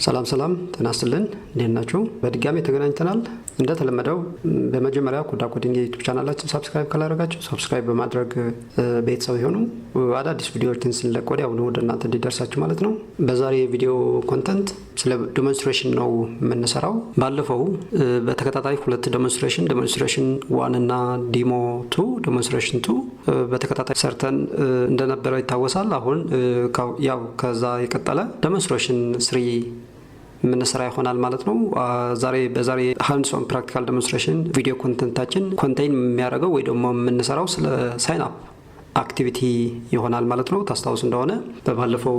ሰላም ጤና ይስጥልን እንዴት ናችሁ? በድጋሚ ተገናኝተናል። እንደተለመደው በመጀመሪያ ኮዳ ኮዲንግ ዩቲዩብ ቻናላችን ሰብስክራይብ ካላደረጋችሁ ሰብስክራይብ በማድረግ ቤተሰብ ይሁኑ። አዳዲስ ቪዲዮዎችን ስንለቅ ወዲያውኑ ወደ እናንተ እንዲደርሳችሁ ማለት ነው። በዛሬ ቪዲዮ ኮንተንት ስለ ዴሞንስትሬሽን ነው የምንሰራው። ባለፈው በተከታታይ ሁለት ዴሞንስትሬሽን 1 እና ዲሞ 2 ዴሞንስትሬሽን 2 በተከታታይ ሰርተን እንደነበረ ይታወሳል። አሁን ያው ከዛ የቀጠለ ዴሞንስትሬሽን 3 ምንሰራ ይሆናል ማለት ነው። በዛሬ ሃንድስ ኦን ፕራክቲካል ዴሞንስትሬሽን ቪዲዮ ኮንተንታችን ኮንቴይን የሚያደርገው ወይ ደግሞ የምንሰራው ስለ ሳይን አፕ አክቲቪቲ ይሆናል ማለት ነው። ታስታውስ እንደሆነ በባለፈው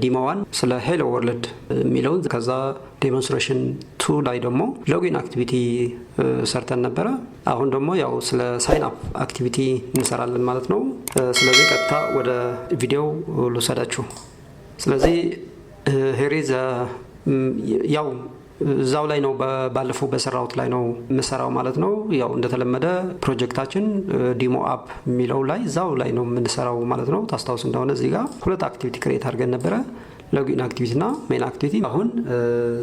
ዲሞ 1 ስለ ሄሎ ወርልድ የሚለውን ከዛ ዴሞንስትሬሽን 2 ላይ ደግሞ ሎጊን አክቲቪቲ ሰርተን ነበረ። አሁን ደግሞ ያው ስለ ሳይን አፕ አክቲቪቲ እንሰራለን ማለት ነው። ስለዚህ ቀጥታ ወደ ቪዲዮ ልውሰዳችሁ። ስለዚህ ሄሪዝ ያው እዛው ላይ ነው ባለፈው በሰራውት ላይ ነው የምሰራው ማለት ነው። ያው እንደተለመደ ፕሮጀክታችን ዲሞ አፕ የሚለው ላይ እዛው ላይ ነው የምንሰራው ማለት ነው። ታስታውስ እንደሆነ እዚህ ጋር ሁለት አክቲቪቲ ክሬት አድርገን ነበረ፣ ሎጊን አክቲቪቲ እና ሜን አክቲቪቲ። አሁን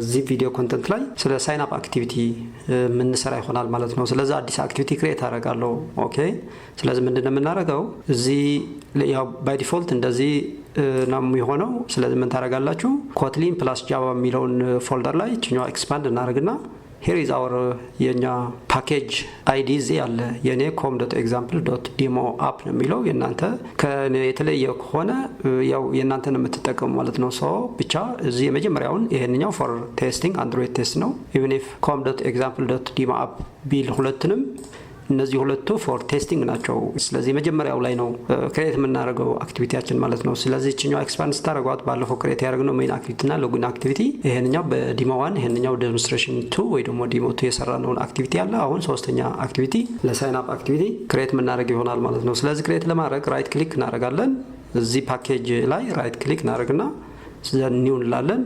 እዚህ ቪዲዮ ኮንተንት ላይ ስለ ሳይን አፕ አክቲቪቲ የምንሰራ ይሆናል ማለት ነው። ስለዚህ አዲስ አክቲቪቲ ክሬት አደርጋለሁ። ኦኬ። ስለዚህ ምንድነው የምናደርገው? እዚህ ያው ባይ ዲፎልት እንደዚህ ነው የሚሆነው። ስለዚህ ምን ታደርጋላችሁ? ኮትሊን ፕላስ ጃቫ የሚለውን ፎልደር ላይ ችኛዋ ኤክስፓንድ እናደርግና ሄር ኢዝ አወር የኛ ፓኬጅ አይዲ እዚህ አለ። የኔ com.example.demo app ነው የሚለው። የናንተ ከኔ የተለየ ከሆነ ያው የናንተን የምትጠቀሙ ማለት ነው። ብቻ እዚህ የመጀመሪያውን ይሄንኛው ፎር ቴስቲንግ አንድሮይድ ቴስት ነው። even if com.example.demo app ቢል ሁለቱንም እነዚህ ሁለቱ ፎር ቴስቲንግ ናቸው። ስለዚህ መጀመሪያው ላይ ነው ክሬት የምናደርገው አክቲቪቲያችን ማለት ነው። ስለዚህ እቺኛው ኤክስፓንድ ስታደርጓት ባለፈው ክሬት ያደረግነው ሜን አክቲቪቲ እና ሎጊን አክቲቪቲ፣ ይሄንኛው በዲሞ 1 ይሄንኛው ዴሞንስትሬሽን 2 ወይ ደግሞ ዲሞ 2 የሰራነውን አክቲቪቲ አለ። አሁን ሶስተኛ አክቲቪቲ ለሳይን አፕ አክቲቪቲ ክሬት የምናደርግ ይሆናል ማለት ነው። ስለዚህ ክሬት ለማድረግ ራይት ክሊክ እናደርጋለን። እዚህ ፓኬጅ ላይ ራይት ክሊክ እናደርግና ኒው እንላለን።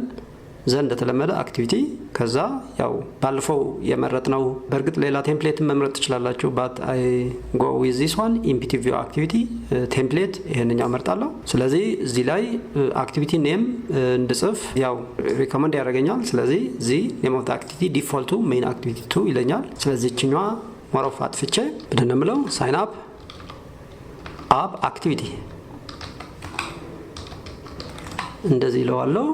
ዘንድ እንደተለመደ አክቲቪቲ ከዛ ያው ባለፈው የመረጥነው በእርግጥ ሌላ ቴምፕሌትን መምረጥ ትችላላችሁ። ባት አይ ጎ ዊዝ ዚስ ዋን ኢምፒቲ ቪው አክቲቪቲ ቴምፕሌት ይሄንኛው መርጣለሁ። ስለዚህ እዚህ ላይ አክቲቪቲ ኔም እንድጽፍ ያው ሪኮመንድ ያደርገኛል። ስለዚህ እዚህ ኔም ኦፍ አክቲቪቲ ዲፎልቱ ሜን አክቲቪቲ 2 ይለኛል። ስለዚህ እቺኛዋ ሞሮፍ አጥፍቼ ብደነምለው ሳይን አፕ አክቲቪቲ እንደዚህ ይለዋለሁ።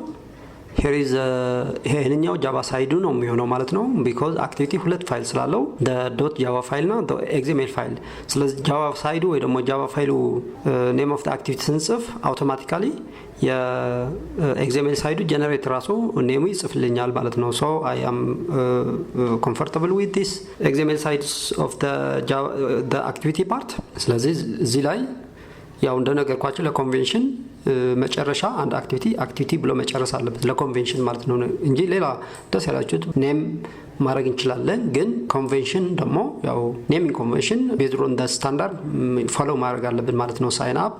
ይሄንኛው ጃቫ ሳይዱ ነው የሚሆነው ማለት ነው። ቢኮዝ አክቲቪቲ ሁለት ፋይል ስላለው ዶት ጃቫ ፋይል እና ኤግዜሜል ፋይል። ስለዚህ ጃቫ ሳይዱ ወይ ደግሞ ጃቫ ፋይሉ ኔም ኦፍ አክቲቪቲ ስንጽፍ አውቶማቲካሊ የኤግዜሜል ሳይዱ ጀነሬት ራሱ ኔሙ ይጽፍልኛል ማለት ነው። አይ አም ኮምፎርታብል ዊዝ ዲስ ኤግዜሜል ሳይድስ ኦፍ ዘ አክቲቪቲ ፓርት። ስለዚህ እዚህ ላይ ያው እንደነገርኳችሁ ለኮንቬንሽን መጨረሻ አንድ አክቲቪቲ ብሎ መጨረስ አለበት ለኮንቬንሽን ማለት ነው እንጂ ሌላ ደስ ያላችሁት ኔም ማድረግ እንችላለን። ግን ኮንቬንሽን ደግሞ ያው ኔሚንግ ኮንቬንሽን ቤዝድ ኦን ዘ ስታንዳርድ ፎሎ ማድረግ አለብን ማለት ነው። ሳይን አፕ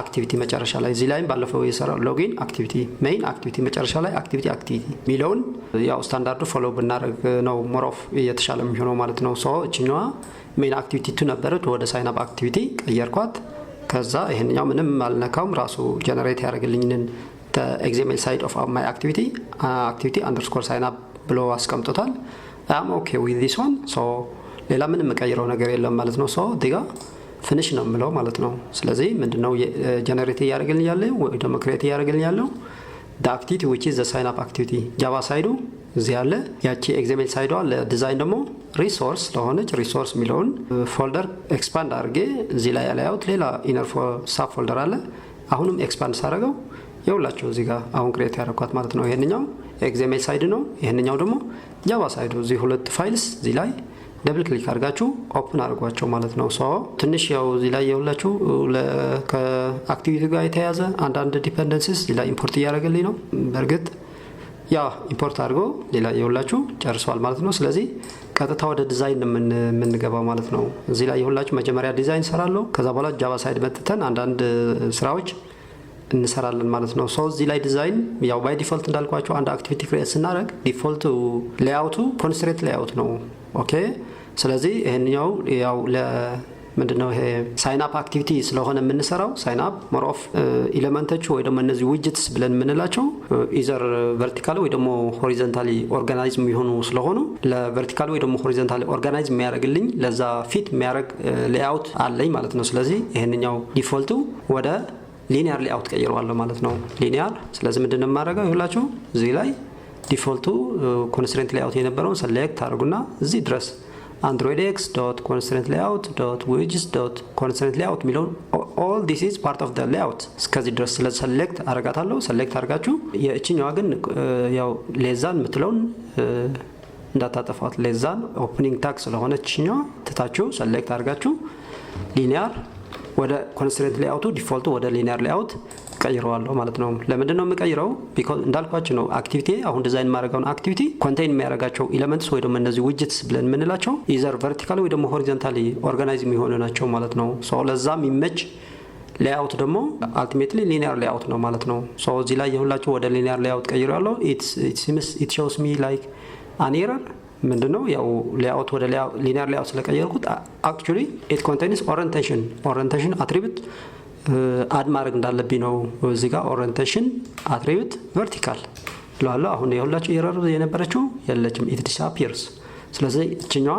አክቲቪቲ መጨረሻ ላይ እዚህ ላይም ባለፈው የሰራው ሎጊን አክቲቪቲ ሜይን አክቲቪቲ መጨረሻ ላይ አክቲቪቲ ሚለውን ያው ስታንዳርዱ ፎሎ ብናደርግ ነው ሞሮፍ የተሻለ የሚሆነው ማለት ነው። እችኛዋ ሜይን አክቲቪቲ 2 ነበረች፣ ወደ ሳይን አፕ አክቲቪቲ ቀየርኳት። ከዛ ይሄንኛው ምንም አልነካውም፣ ራሱ ጀነሬት ያደርግልኝን ኤግዜሜል ሳይድ ኦፍ ማይ አክቲቪቲ _sign up ብሎ አስቀምጦታል። አም ኦኬ ዊዝ ዲስ ዋን። ሌላ ምንም የምቀይረው ነገር የለም ማለት ነው። ዲጋ ፊኒሽ ነው የምለው ማለት ነው። ስለዚህ ምንድነው ጀነሬት እያደረግልኝ ያለው ወይ ደግሞ ክሬት እያደረግልኝ ያለው the activity which is the sign up activity ጃቫ ሳይዱ እዚህ ያለ ያቺ ኤግዜሜል ሳይዷ ለዲዛይን ደግሞ ሪሶርስ ለሆነች ሪሶርስ የሚለውን ፎልደር ኤክስፓንድ አድርጌ እዚህ ላይ ያለያውት ሌላ ኢነር ሳብ ፎልደር አለ። አሁንም ኤክስፓንድ ሳደርገው የሁላችሁ እዚህ ጋር አሁን ክሬት ያደረኳት ማለት ነው። ይሄንኛው ኤግዜሜል ሳይድ ነው፣ ይሄንኛው ደግሞ ጃቫ ሳይዱ። እዚህ ሁለት ፋይልስ እዚህ ላይ ደብል ክሊክ አድርጋችሁ ኦፕን አድርጓቸው ማለት ነው። ትንሽ ያው እዚህ ላይ የሁላችሁ ከአክቲቪቲ ጋር የተያያዘ አንዳንድ ዲፔንደንሲስ እዚህ ላይ ኢምፖርት እያደረገልኝ ነው። በእርግጥ ያ ኢምፖርት አድርጎ ሌላ የሁላችሁ ጨርሷል ማለት ነው። ስለዚህ ቀጥታ ወደ ዲዛይን የምንገባው ማለት ነው። እዚህ ላይ የሁላችሁ መጀመሪያ ዲዛይን ሰራለሁ፣ ከዛ በኋላ ጃቫ ሳይድ መጥተን አንዳንድ ስራዎች እንሰራለን ማለት ነው። እዚህ ላይ ዲዛይን ያው ባይ ዲፎልት እንዳልኳችሁ አንድ አክቲቪቲ ክሬት ስናደርግ ዲፎልቱ ሌአውቱ ኮንስትሬንት ሌአውት ነው። ኦኬ። ስለዚህ ይሄንኛው ያው ምንድነው ይሄ ሳይን አፕ አክቲቪቲ ስለሆነ የምንሰራው ሳይን አፕ ሞር ኦፍ ኤሌመንቶቹ ወይ ደግሞ እነዚህ ዊጅትስ ብለን የምንላቸው ኢዘር ቨርቲካሊ ወይ ደግሞ ሆሪዞንታሊ ኦርጋናይዝ የሚሆኑ ስለሆኑ ለቨርቲካሊ ወይ ደግሞ ሆሪዞንታሊ ኦርጋናይዝ የሚያደርግልኝ ለዛ ፊት የሚያደርግ ሌአውት አለኝ ማለት ነው። ስለዚህ ይሄንኛው ዲፎልቱ ወደ ሊኒየር ሌአውት ቀይረዋለሁ ማለት ነው። ሊኒየር ስለዚህ ምንድነው የማደርገው ይሁላችሁ እዚህ ላይ ዲፎልቱ ኮንስትሬንት ሌአውት የነበረውን ሰሌክት አድርጉና እዚህ ድረስ androidx.constraint.widgets.constraint layout የሚለውን all this is part of the layout እስከዚህ ድረስ ስለዚህ ሰሌክት አረጋታለሁ። ሰሌክት አርጋችሁ የእቺኛዋ ግን ያው ሌዛን ምትለውን እንዳታጠፋት ሌዛን ኦፕኒንግ ታግ ስለሆነችኛዋ ትታችሁ ሰሌክት አርጋችሁ ሊኒየር ወደ ኮንስትሬንት ሌአውቱ ዲፎልቱ ወደ ሊኒየር ሌአውት ቀይረዋለሁ ማለት ነው። ለምንድን ነው የምቀይረው? ቢኮዝ እንዳልኳችሁ ነው አክቲቪቲ አሁን ዲዛይን ማድረጋውን አክቲቪቲ ኮንቴይን የሚያደርጋቸው ኤሌመንትስ ወይ ደግሞ እነዚህ ዊጅትስ ብለን የምንላቸው ኢዘር ቨርቲካሊ ወይ ደግሞ ሆሪዞንታሊ ኦርጋናይዝ የሚሆኑ ናቸው ማለት ነው። ሶ ለዛ የሚመች ሌአውት ደግሞ አልቲሜትሊ ሊኒየር ሌአውት ነው ማለት ነው። ሶ እዚህ ላይ የሁላችሁ ወደ ሊኒየር ሌአውት ቀይረዋለሁ። ኢት ሾውስ ሚ ላይክ አን ኤረር ምንድነው ያው ሌአውት ወደ ሊኒየር ሌአውት ስለቀየርኩት አክቹሊ ኢት ኮንቴይንስ ኦሪየንቴሽን አትሪቢዩት አድ ማድረግ እንዳለብኝ ነው። እዚህ ጋር ኦሪየንቴሽን አትሪቢዩት ቨርቲካል ብለዋለሁ። አሁን የሁላችሁ ኤረር የነበረችው የለችም ኢት ዲስአፒርስ። ስለዚህ እችኛዋ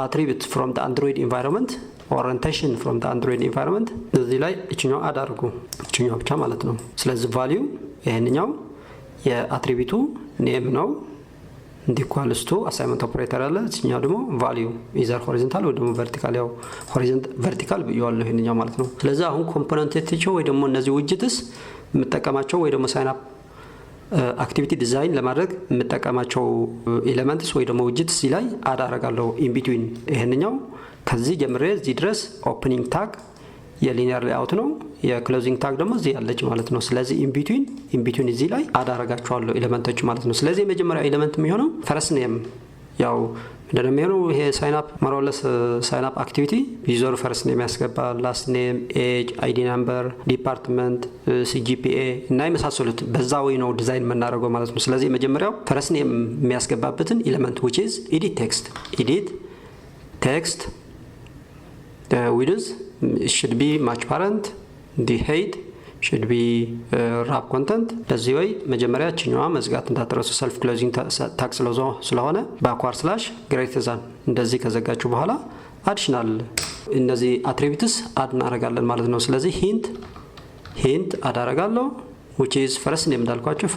አትሪቢዩት ፍሮም ዘ አንድሮይድ ኢንቫይሮንመንት ኦሪየንቴሽን ፍሮም ዘ አንድሮይድ ኢንቫይሮንመንት እዚህ ላይ እችኛዋ አድ አድርጉ እችኛዋ ብቻ ማለት ነው። ስለዚህ ቫልዩ ይሄንኛው የአትሪቢዩቱ ኔም ነው እንዲኳልስቱ አሳይመንት ኦፕሬተር አለ። እኛው ደግሞ ቫልዩ ኢዘር ሆሪዞንታል ወይ ደግሞ ቨርቲካል ያው ቨርቲካል ብየዋለሁ ይሄንኛው ማለት ነው። ስለዚህ አሁን ኮምፖነንቶቻቸው ወይ ደግሞ እነዚህ ዊጅትስ የምጠቀማቸው ወይ ደግሞ ሳይን አፕ አክቲቪቲ ዲዛይን ለማድረግ የምጠቀማቸው ኤሌመንትስ ወይ ደግሞ ዊጅትስ ላይ አድ አደርጋለሁ ኢን ቢትዊን ይሄንኛው ከዚህ ጀምሬ እዚህ ድረስ ኦፕኒንግ ታግ የሊኒየር ሌአውት ነው። የክሎዚንግ ታግ ደግሞ እዚህ ያለች ማለት ነው። ስለዚህ ኢን ቢትዊን እዚህ ላይ አድ አደርጋቸዋለሁ ኤሌመንቶች ማለት ነው። ስለዚህ የመጀመሪያ ኤሌመንት የሚሆነው ፈርስት ኔም ያው ምንድነው የሚሆነው ይሄ ሳይን አፕ ሞሮለስ ሳይን አፕ አክቲቪቲ ዩዘር ፈርስት ኔም ያስገባል፣ ላስት ኔም፣ ኤጅ፣ አይዲ ናምበር፣ ዲፓርትመንት፣ ሲጂፒኤ እና የመሳሰሉት በዛ ወይ ነው ዲዛይን የምናደርገው ማለት ነው። ስለዚህ የመጀመሪያው ፈርስት ኔም የሚያስገባበትን ኤሌመንት which is edit text width should be match parent, the height should be wrap content። ለዚህ ወይ መጀመሪያ እችኛዋ መዝጋት እንዳትረሱ ሰልፍ ክሎዚንግ ታግ ስለሆነ ባክዋርድ ስላሽ ግሬተር ዛን እንደዚህ ከዘጋችሁ በኋላ አዲሽናል እነዚህ አትሪቢዩትስ አድ እናደርጋለን ማለት ነው። ስለዚህ ሂንት አድ አደርጋለሁ which is first name እንዳልኳችሁ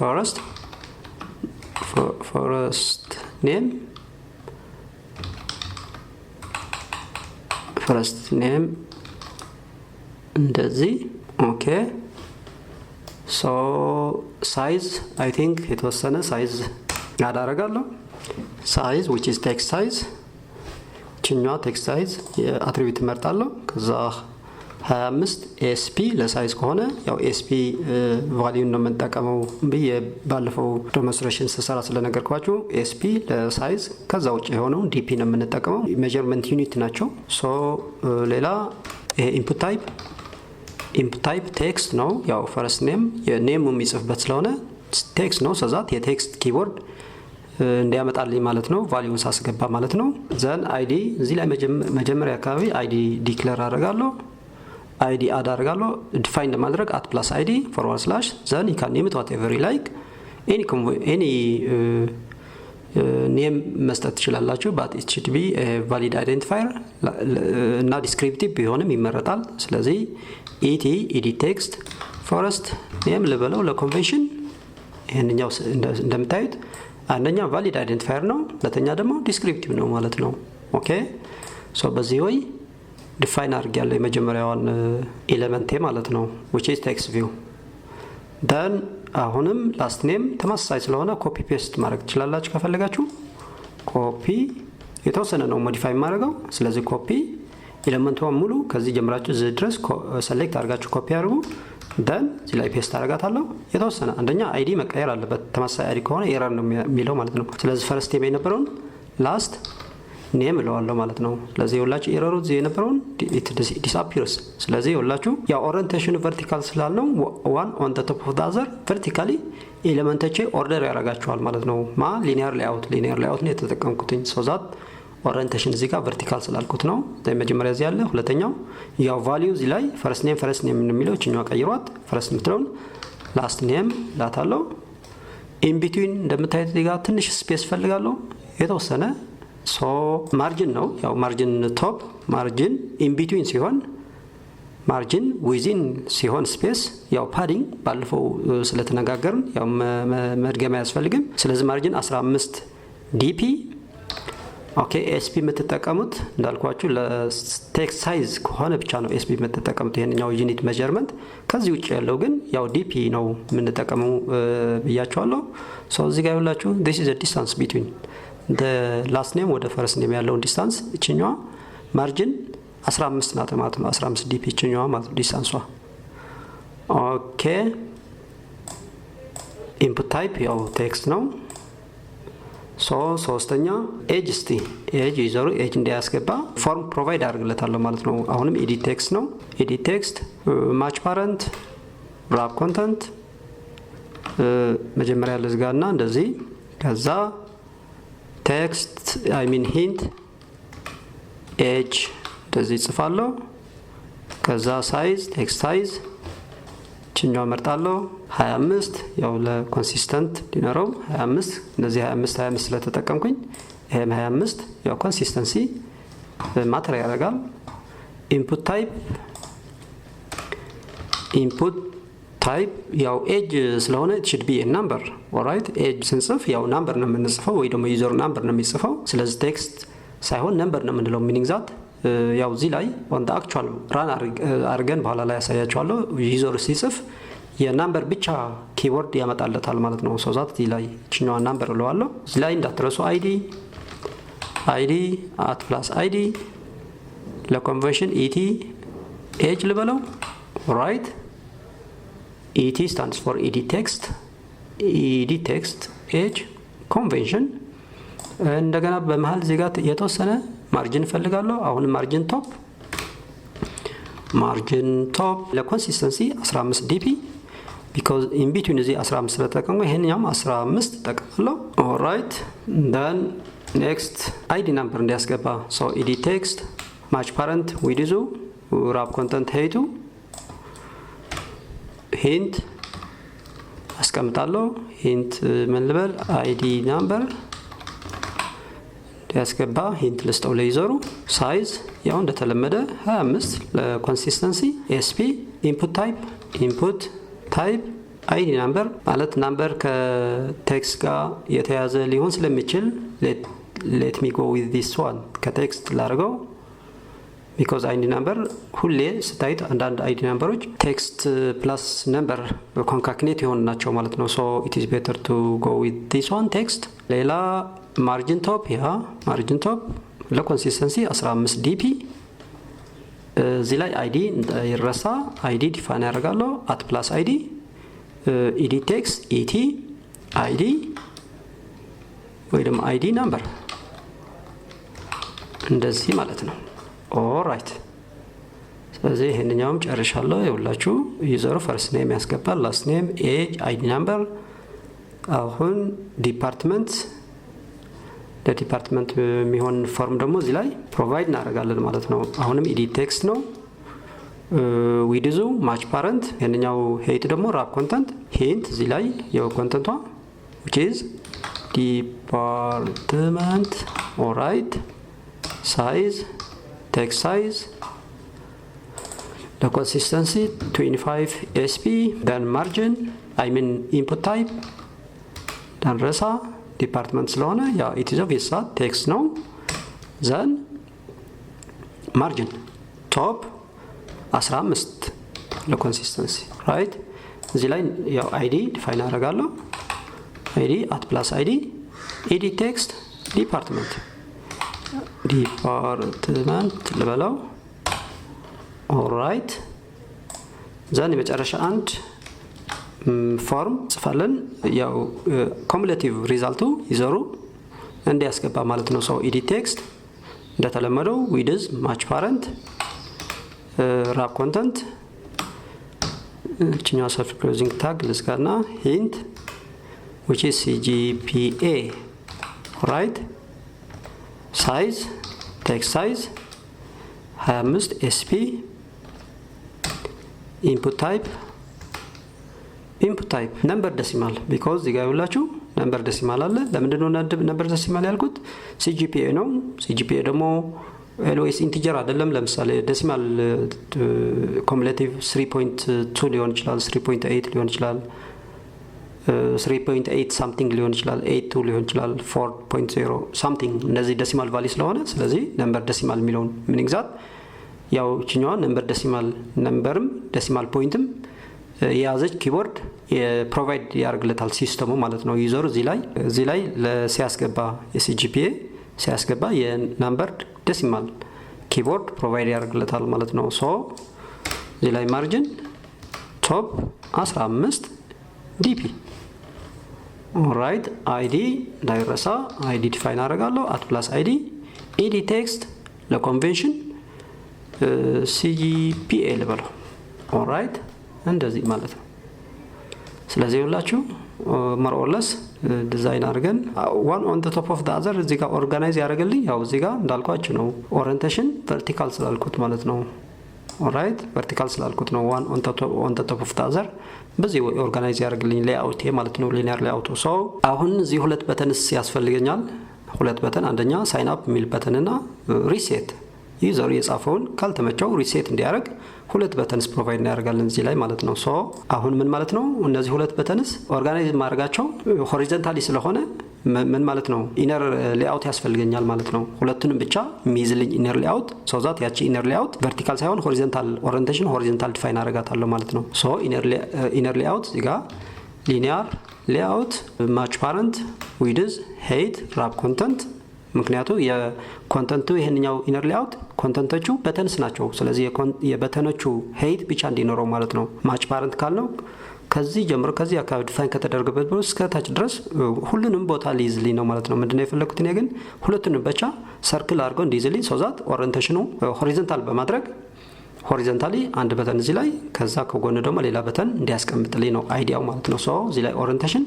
first name እንደዚህ ኦኬ። ሶ ሳይዝ አይ ቲንክ የተወሰነ ሳይዝ አዳረጋለሁ። ሳይዝ which is text size ችኛዋ ቴክስት ሳይዝ የአትሪቢዩት መርጣለሁ። ከዛ 25 ኤስፒ ለሳይዝ ከሆነ ያው ኤስፒ ቫልዩን ነው የምንጠቀመው ብዬ ባለፈው ዴሞንስትሬሽን ስሰራ ስለነገርኳችሁ ኤስፒ ለሳይዝ ከዛ ውጭ የሆነው ዲፒ ነው የምንጠቀመው። ሜዠርመንት ዩኒት ናቸው። ሶ ሌላ ይሄ ኢንፑት ታይፕ ቴክስት ነው። ያው ፈርስት ኔም የኔም የሚጽፍበት ስለሆነ ቴክስት ነው። ሰዛት የቴክስት ኪቦርድ እንዲያመጣልኝ ማለት ነው ቫልዩን ሳስገባ ማለት ነው። ዘን አይዲ እዚህ ላይ መጀመሪያ አካባቢ አይዲ ዲክሌር አደርጋለሁ። አይዲ አድ አደርጋለሁ። ዲፋይን ለማድረግ at plus id // then you can name it whatever you like any ኔም መስጠት ትችላላችሁ but it should be a valid identifier እና ዲስክሪፕቲቭ ቢሆንም ይመረጣል። ስለዚህ edit text first name ልበለው ለኮንቬንሽን። ይሄንኛው እንደምታዩት አንደኛ valid identifier ነው፣ ሁለተኛ ደግሞ ዲስክሪፕቲቭ ነው ማለት ነው። ኦኬ ሶ በዚህ ወይ ዲፋይን አድርጌያለሁ የመጀመሪያዋን ኤሌመንቴ ማለት ነው which is text view። then አሁንም ላስት ኔም ተመሳሳይ ስለሆነ ኮፒ ፔስት ማድረግ ትችላላችሁ ከፈለጋችሁ። ኮፒ የተወሰነ ነው ሞዲፋይ ማድረገው። ስለዚህ ኮፒ ኤሌመንቷን ሙሉ ከዚህ ጀምራችሁ እዚህ ድረስ ሰሌክት አድርጋችሁ ኮፒ አድርጉ። then እዚህ ላይ ፔስት አደርጋታለሁ። የተወሰነ አንደኛ አይዲ መቀየር አለበት፣ ተመሳሳይ አይዲ ከሆነ ኤረር ነው የሚለው ማለት ነው። ስለዚህ ፈርስት ኔም የነበረውን ላስት ኔም እለዋለሁ ማለት ነው። ስለዚህ የሁላችሁ ኤረሩ እዚህ የነበረውን ዲስአፒርስ። ስለዚህ የሁላችሁ ያው ኦሪየንቴሽን ቨርቲካል ስላልነው ዋን ኦን ዘ ቶፕ ኦፍ ዘ አዘር ቨርቲካሊ ኤሌመንቶቼ ኦርደር ያደርጋቸዋል ማለት ነው። ሊኒየር ሌአውት ነው የተጠቀምኩትኝ። ሶ ዛት ኦሪየንቴሽን እዚህ ጋር ቨርቲካል ስላልኩት ነው። መጀመሪያ እዚህ ያለ ሁለተኛው ያው ቫልዩ እዚህ ላይ ፈርስት ኔም የሚለው እችኛዋ ቀይሯት ፈርስት የምትለውን ላስት ኔም ላታለው። ኢን ቢትዊን እንደምታዩት እዚህ ጋር ትንሽ ስፔስ ፈልጋለሁ የተወሰነ። ሶ ማርጂን ነው ያው ማርጂን ቶፕ ማርጂን ኢን ቢትዊን ሲሆን ማርጂን ዊዚን ሲሆን ስፔስ ያው ፓዲንግ ባለፈው ስለተነጋገርን ያው መድገም አያስፈልግም። ስለዚህ ማርጂን 15 ዲፒ። ኦኬ ኤስፒ የምትጠቀሙት እንዳልኳችሁ ለቴክስት ሳይዝ ከሆነ ብቻ ነው ኤስፒ የምትጠቀሙት ይሄንኛው ዩኒት ሜዠርመንት። ከዚህ ውጭ ያለው ግን ያው ዲፒ ነው የምንጠቀመው ብያችኋለሁ። ሶ እዚህ ጋር ያላችሁ this is a distance between the last name ወደ first name ያለውን ዲስታንስ እችኛዋ ማርጂን 15 ናት ማለት ነው። 15 ዲፒ እችኛዋ ማለት ነው ዲስታንሷ። ኦኬ ኢንፑት ታይፕ ያው ቴክስት ነው። ሶስተኛ ኤጅ እስቲ ኤጅ ዩዘሩ ኤጅ እንዲያስገባ ፎርም ፕሮቫይድ አድርግለታለሁ ማለት ነው። አሁንም ኤዲት ቴክስት ነው። ኤዲት ቴክስት ማች ፓረንት ራፕ ኮንተንት መጀመሪያ ልዝጋና እንደዚህ ከዛ ቴክስት አይ ሚን ሂንት ኤጅ እንደዚህ ጽፋለሁ። ከዛ ሳይዝ ቴክስት ሳይዝ ችኛው መርጣለሁ 25 ያው ለኮንሲስተንት ዲነረው 25 እነዚህ 25 ስለተጠቀምኩኝ ይሄም 25 ያው ኮንሲስተንሲ ማተር ያደርጋል። ኢንፑት ታይፕ ያው ኤጅ ስለሆነ it should be a number alright ኤጅ ስንጽፍ ያው ናምበር ነው የምንጽፈው ወይ ደግሞ ዩዘር ናምበር ነው የሚጽፈው። ስለዚህ ቴክስት ሳይሆን ነምበር ነው የምንለው ሚኒንግ ዛት ያው እዚህ ላይ on the actual run አርገን በኋላ ላይ ያሳያችኋለሁ። ዩዘር ሲጽፍ የናምበር ብቻ ኪወርድ ያመጣለታል ማለት ነው። ሶ ዛት እዚህ ላይ እችኛዋ ናምበር እለዋለሁ። እዚህ ላይ እንዳትረሱ አይዲ አት ፕላስ አይዲ ለኮንቨንሽን ኢቲ ኤጅ ልበለው ራይት። ኢቲ stands for edit text ኤጅ ኮንቬንሽን። እንደገና በመሃል እዚህ ጋር የተወሰነ ማርጂን ፈልጋለሁ። አሁን ማርጂን ቶፕ ለኮንሲስተንሲ 15 ዲፒ because in between እዚህ 15 ስለተጠቀምኩ ይሄንኛውም 15 ተጠቅማለሁ። ኦልራይት then next id number እንዲያስገባ so edit text match parent with wrap content height hint አስቀምጣለሁ። hint ምን ልበል id number ያስገባ ሂንት ልስጠው ለዩዘሩ። ሳይዝ ያው እንደተለመደ 25 ለኮንሲስተንሲ። ኤስፒ ኢንፑት ታይፕ አይዲ ናምበር ማለት ናምበር ከቴክስት ጋር የተያዘ ሊሆን ስለሚችል let me go with this one ከቴክስት ላርገው because አይዲ ናምበር ሁሌ ስታይት አንዳንድ አይዲ ናምበሮች ቴክስት ፕላስ ነምበር ኮንካክኔት የሆኑ ናቸው ማለት ነው። so it is better to go with this one text። ሌላ ማርጂን ቶፕ ለኮንሲስተንሲ 15 ዲፒ። እዚህ ላይ አይዲ ይረሳ አይዲ ዲፋይን ያደርጋለሁ አት ፕላስ አይዲ ኤዲት ቴክስት ኢቲ አይዲ ወይ ደግሞ አይዲ ናምበር እንደዚህ ማለት ነው። ኦልራይት ስለዚህ ይሄንኛውም ጨርሻለሁ። ይኸውላችሁ ዩዘሩ ፈርስት ኔም ያስገባል ላስት ኔም ኤጅ አይዲ ናምበር። አሁን ዲፓርትመንት ለዲፓርትመንት የሚሆን ፎርም ደግሞ እዚህ ላይ ፕሮቫይድ እናደርጋለን ማለት ነው። አሁንም ኤዲት ቴክስት ነው። ዊድዙ ማች ፓረንት የኛው ሄይት ደግሞ ራፕ ኮንተንት ሂንት እዚህ ላይ የው ኮንተንቷ which is department alright size text size the consistency 25 sp then margin I mean input type then resa ዲፓርትመንት ስለሆነ ያ it is obvious ቴክስት ነው። then ማርጂን ቶፕ 15 ለኮንሲስተንሲ ራይት። እዚህ ላይ ያው አይዲ ዲፋይን አደርጋለሁ አይዲ አት ፕላስ አይዲ ኤዲት ቴክስት ዲፓርትመንት ልበለው ኦልራይት። then የመጨረሻ አንድ ፎርም ጽፋለን ያው ኮሙሌቲቭ ሪዛልቱ ይዘሩ እንዲያስገባ ማለት ነው። ሰው ኤዲት ቴክስት እንደተለመደው ዊድዝ ማች ፓረንት ራፕ ኮንተንት እችኛው ሰልፍ ክሎዚንግ ታግ ልዝጋና ሂንት which is CGPA right ሳይዝ ቴክስት ሳይዝ 25 ኤስፒ ኢንፑት ታይፕ ነምበር ዴሲማል ቢኮዝ እዚህ ጋር ይኸውላችሁ ነምበር ዴሲማል አለ። ለምንድን ነው ነምበር ዴሲማል ያልኩት? ሲጂፒኤ ነው። ሲጂፒኤ ደግሞ ኤልዌይስ ኢንቲጀር አይደለም። ለምሳሌ ዴሲማል ኮሙሌቲቭ 3.2 ሊሆን ይችላል፣ 3.8 ሊሆን ይችላል፣ 3.8 ሳምቲንግ ሊሆን ይችላል፣ 82 ሊሆን ይችላል፣ 4.0 ሳምቲንግ። እነዚህ ዴሲማል ቫሊ ስለሆነ ስለዚህ ነምበር ዴሲማል የሚለውን ምን ይግዛት ያው እቺኛዋ ነምበር ዴሲማል ነምበርም ዴሲማል ፖይንትም የያዘች ኪቦርድ ፕሮቫይድ ያደርግለታል ሲስተሙ ማለት ነው። ዩዘሩ እዚህ ላይ ሲያስገባ የሲጂፒኤ ሲያስገባ የነምበር ዴሲማል ኪቦርድ ፕሮቫይድ ያደርግለታል ማለት ነው። ሶ እዚህ ላይ ማርጅን ቶፕ 15 ዲፒ ኦልራይት። አይዲ እንዳይረሳ አይዲ ዲፋይን አደርጋለሁ አት ፕላስ አይዲ ኢዲ ቴክስት ለኮንቬንሽን ሲጂፒኤ ልበለው። ኦልራይት እንደዚህ ማለት ነው። ስለዚህ ሁላችሁ መርኦለስ ዲዛይን አድርገን ዋን ኦን ዘ ቶፕ ኦፍ ዘ አዘር እዚህ ጋር ኦርጋናይዝ ያደርግልኝ። ያው እዚህ ጋር እንዳልኳችሁ ነው ኦሪየንቴሽን ቨርቲካል ስላልኩት ማለት ነው። ኦልራይት ቨርቲካል ስላልኩት ነው ዋን ኦን ዘ ቶፕ ኦፍ ዘ አዘር በዚህ ኦርጋናይዝ ያደርግልኝ ሌአውት ማለት ነው። ሊኒየር ሌአውቱ። ሶ አሁን እዚህ ሁለት በተንስ ያስፈልገኛል። ሁለት በተን፣ አንደኛ ሳይን አፕ የሚል በተን እና ሪሴት ዩዘሩ የጻፈውን ካልተመቸው ሪሴት እንዲያደርግ ሁለት በተንስ ፕሮቫይድ እናደርጋለን እዚህ ላይ ማለት ነው። ሶ አሁን ምን ማለት ነው? እነዚህ ሁለት በተንስ ኦርጋናይዝ ማድረጋቸው ሆሪዞንታሊ ስለሆነ ምን ማለት ነው? ኢነር ሌአውት ያስፈልገኛል ማለት ነው። ሁለቱንም ብቻ የሚይዝልኝ ኢነር ሌአውት ሶዛት ያቺ ኢነር ሌአውት ቨርቲካል ሳይሆን ሆሪዞንታል ኦሪየንቴሽን ሆሪዞንታል ዲፋይን አደርጋታለሁ ማለት ነው። ሶ ኢነር ሌአውት እዚህ ጋር ሊኒየር ሌአውት ማች ፓረንት ዊድዝ ሄይት ራፕ ኮንተንት። ምክንያቱ የኮንተንቱ ይሄንኛው ኢነር ሌአውት ኮንተንቶቹ በተንስ ናቸው። ስለዚህ የበተኖቹ ሄይት ብቻ እንዲኖረው ማለት ነው። ማች ፓረንት ካልነው ከዚህ ጀምሮ ከዚህ አካባቢ ዲፋይን ከተደረገበት ብሎ እስከ ታች ድረስ ሁሉንም ቦታ ሊይዝልኝ ነው ማለት ነው። ምንድነው የፈለኩት እኔ ግን ሁለቱንም ብቻ ሰርክል አድርገው እንዲይዝልኝ ሶዛት ኦሪየንቴሽኑ ሆሪዞንታል በማድረግ ሆሪዞንታሊ አንድ በተን እዚህ ላይ ከዛ ከጎን ደግሞ ሌላ በተን እንዲያስቀምጥልኝ ነው አይዲያው ማለት ነው። ሶ እዚህ ላይ ኦሪየንቴሽን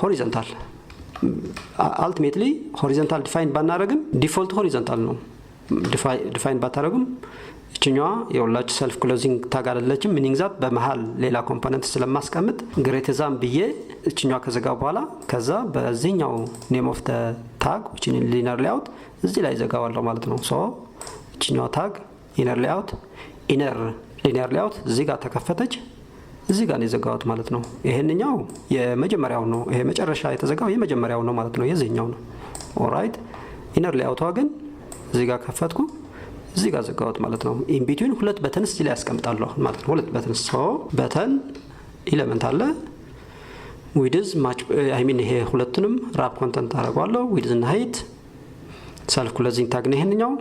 ሆሪዞንታል አልቲሜትሊ ሆሪዞንታል ዲፋይን ባናረግም ዲፎልት ሆሪዞንታል ነው። ዲፋይን ባታረጉም እችኛዋ የሁላችሁ ሰልፍ ክሎዚንግ ታግ አለችም። ሚኒንግ ዛት በመሃል ሌላ ኮምፖነንት ስለማስቀምጥ ግሬት ዛም ብዬ እችኛዋ ከዘጋ በኋላ ከዛ በዚህኛው ኔም ኦፍ ታግ እቺን ሊነር ሌአውት እዚህ ላይ ዘጋዋለሁ ማለት ነው። ሶ እችኛዋ ታግ ኢነር ሌአውት ኢነር ሊነር ሌአውት እዚህ ጋር ተከፈተች፣ እዚህ ጋር ነው የዘጋሁት ማለት ነው። ይሄንኛው የመጀመሪያው ነው። ይሄ መጨረሻ የተዘጋው የመጀመሪያው ነው ማለት ነው። የዚህኛው ነው። ኦልራይት ኢነር ሌአውቷ ግን እዚህ ጋር ከፈትኩ፣ እዚህ ጋር ዘጋሁት ማለት ነው። ኢን ቢትዊን ሁለት በተንስ እዚህ ላይ ያስቀምጣለሁ ማለት ነው። ሁለት በተንስ ሶ በተን ኤሌመንት አለ ዊድዝ ማች አይ ሚን ይሄ ሁለቱንም ራፕ ኮንተንት አደርጋለሁ። ዊድዝ እና ሃይት ሰልፍ ክሎዚንግ ታግ ነው ይሄንኛው።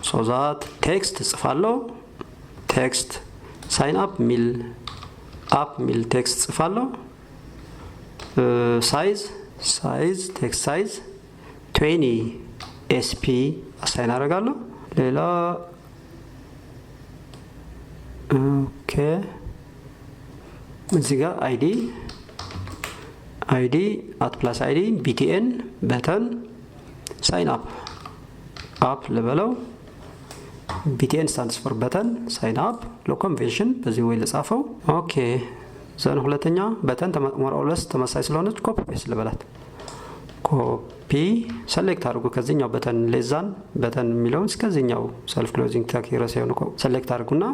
ሶ ዛት ቴክስት ጽፋለሁ። ቴክስት ሳይን አፕ ሚል ቴክስት ጽፋለሁ። ሳይዝ ቴክስት ሳይዝ 20 ኤስፒ አሳይን አደርጋለሁ። ሌላ ኦኬ እዚህ ጋር አይዲ አት ፕላስ አይዲ ቢቲኤን በተን ሳይን አፕ ልበለው። ቢቲኤን ስታንድስ ፎር በተን ሳይን አፕ ለኮንቬንሽን በዚህ ወይ ለጻፈው። ኦኬ ዘን ሁለተኛ በተን ሞራውለስ ተመሳሳይ ስለሆነች ኮፒ ፔስት ልበላት። ኮፒ ሰሌክት አድርጉ ከዚህኛው በተን ሌዛን በተን የሚለውን እስከዚህኛው ሰልፍ ክሎዚንግ ታግ የራሳውን ሰሌክት አድርጉና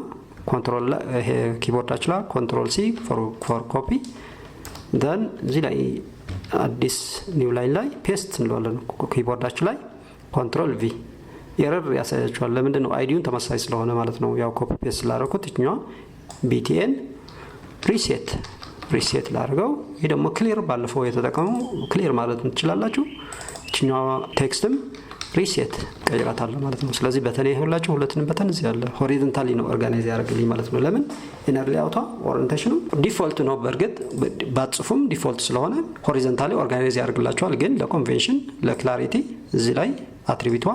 ኮንትሮል ይሄ ኪቦርዳችሁ ላይ ኮንትሮል ሲ ፎር ኮፒ ዘን እዚህ ላይ አዲስ ኒው ላይን ላይ ፔስት እንለዋለን። ኪቦርዳችሁ ላይ ኮንትሮል ቪ ኤረር ያሳያችኋል። ለምንድን ነው? አይዲውን ተመሳሳይ ስለሆነ ማለት ነው። ያው ኮፒ ፔስት ስላደረኩት እኛዋ ቢቲኤን ሪሴት ላድርገው። ይሄ ደግሞ ክሊር ባለፈው የተጠቀመው ክሊር ማለት እንችላላችሁ። እኛዋ ቴክስትም ሪሴት ቀይራታለሁ ማለት ነው። ስለዚህ በተን ይሁላችሁ ሁለቱንም በተን እዚህ ያለ ሆሪዞንታሊ ነው ኦርጋናይዝ ያደርግልኝ ማለት ነው። ለምን ኢነር ሌአውቷ ኦሪየንቴሽኑ ዲፎልት ነው። በእርግጥ ባጽፉም ዲፎልት ስለሆነ ሆሪዞንታሊ ኦርጋናይዝ ያደርግላችኋል። ግን ለኮንቬንሽን ለክላሪቲ እዚህ ላይ አትሪቢዩቷ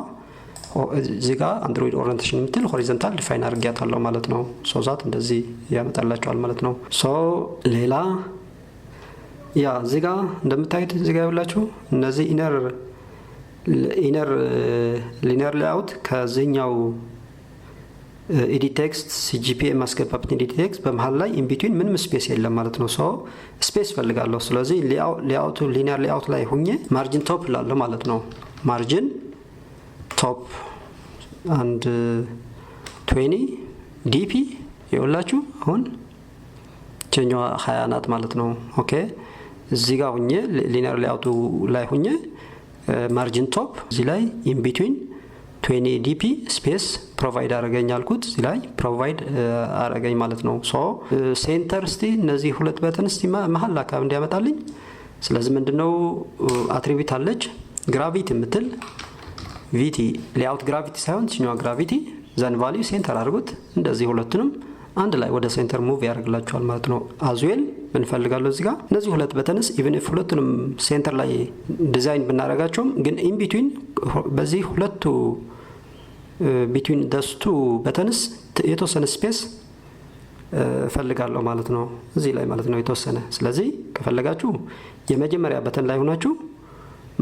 እዚህ ጋር አንድሮይድ ኦሪየንቴሽን የምትል ሆሪዞንታል ዲፋይን አድርጊያታለሁ ማለት ነው። ሶ ዛት እንደዚህ ያመጣላችኋል ማለት ነው። ሶ ሌላ ያ እዚህ ጋር እንደምታዩት እዚህ ጋር ያላችሁ እነዚህ ኢነር ኢነር ሊኒየር ሌአውት ከዚህኛው ኤዲት ቴክስት ሲጂፒኤ ማስገባበት ኤዲት ቴክስት በመሃል ላይ ኢንቢትዊን ምንም ስፔስ የለም ማለት ነው። ሶ ስፔስ ፈልጋለሁ። ስለዚህ ሌአውቱ ሊኒየር ሌአውት ላይ ሁኜ ማርጂን ቶፕ ላለሁ ማለት ነው። ማርጂን ቶፕ አንድ 20 ዲፒ ይኸውላችሁ አሁን ቸኛዋ 20 ናት ማለት ነው። ኦኬ እዚህ ጋር ሁኜ ሊኒየር ሌአውቱ ላይ ሁኜ ማርጂን ቶፕ እዚህ ላይ ኢንቢትዊን 20 ዲፒ ስፔስ ፕሮቫይድ አረገኝ አልኩት። እዚህ ላይ ፕሮቫይድ አረገኝ ማለት ነው። ሶ ሴንተር እስቲ እነዚህ ሁለት በተን እስቲ መሀል አካባቢ እንዲያመጣልኝ። ስለዚህ ምንድነው አትሪቢዩት አለች ግራቪቲ የምትል ቪቲ ሌአውት ግራቪቲ ሳይሆን ችኛዋ ግራቪቲ ዘን ቫልዩ ሴንተር አድርጉት። እንደዚህ ሁለቱንም አንድ ላይ ወደ ሴንተር ሙቭ ያደርግላቸዋል ማለት ነው። አዝዌል ምን ፈልጋለሁ እዚህ ጋር እነዚህ ሁለት በተንስ ኢቭን ኢፍ ሁለቱንም ሴንተር ላይ ዲዛይን ብናረጋቸውም ግን ኢን ቢትዊን በዚህ ሁለቱ ቢትዊን ደስቱ በተንስ የተወሰነ ስፔስ ፈልጋለሁ ማለት ነው እዚህ ላይ ማለት ነው የተወሰነ። ስለዚህ ከፈለጋችሁ የመጀመሪያ በተን ላይ ሆናችሁ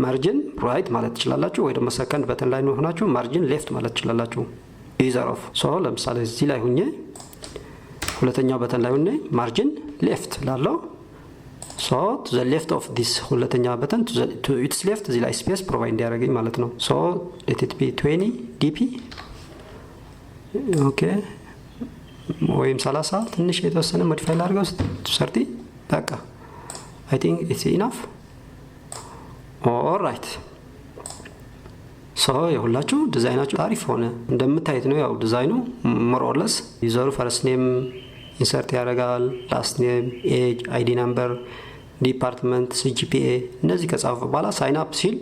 ማርጂን ራይት ማለት ትችላላችሁ፣ ወይ ደግሞ ሰከንድ በተን ላይ ሆናችሁ ማርጂን ሌፍት ማለት ትችላላችሁ። ኢዘር ኦፍ ሶ ለምሳሌ እዚህ ላይ ሁኜ ሁለተኛው በተን ላይ ሆኜ ማርጂን ሌፍት ላለው ሶ ቱ ዘ ሌፍት ኦፍ ዲስ ሁለተኛ በተን ቱ ኢትስ ሌፍት እዚህ ላይ ስፔስ ፕሮቫይድ እንዲያደርገኝ ማለት ነው። ሶ ሌት ኢት ቢ 20 ዲፒ ኦኬ ወይም 30 ትንሽ የተወሰነ ሞዲፋይ ላድርገው 30 በቃ አይ ቲንክ ኢትስ ኢናፍ ኦልራይት። ሶ የሁላችሁ ዲዛይናችሁ ታሪፍ ሆነ እንደምታዩት ነው። ያው ዲዛይኑ ሞር ኦር ለስ ዩዘሩ ፈርስት ኔም ኢንሰርት ያደርጋል፣ ላስት ኔም፣ ኤጅ፣ አይዲ ናምበር፣ ዲፓርትመንት፣ ሲጂፒኤ እነዚህ ከጻፈ በኋላ ሳይን አፕ ሲል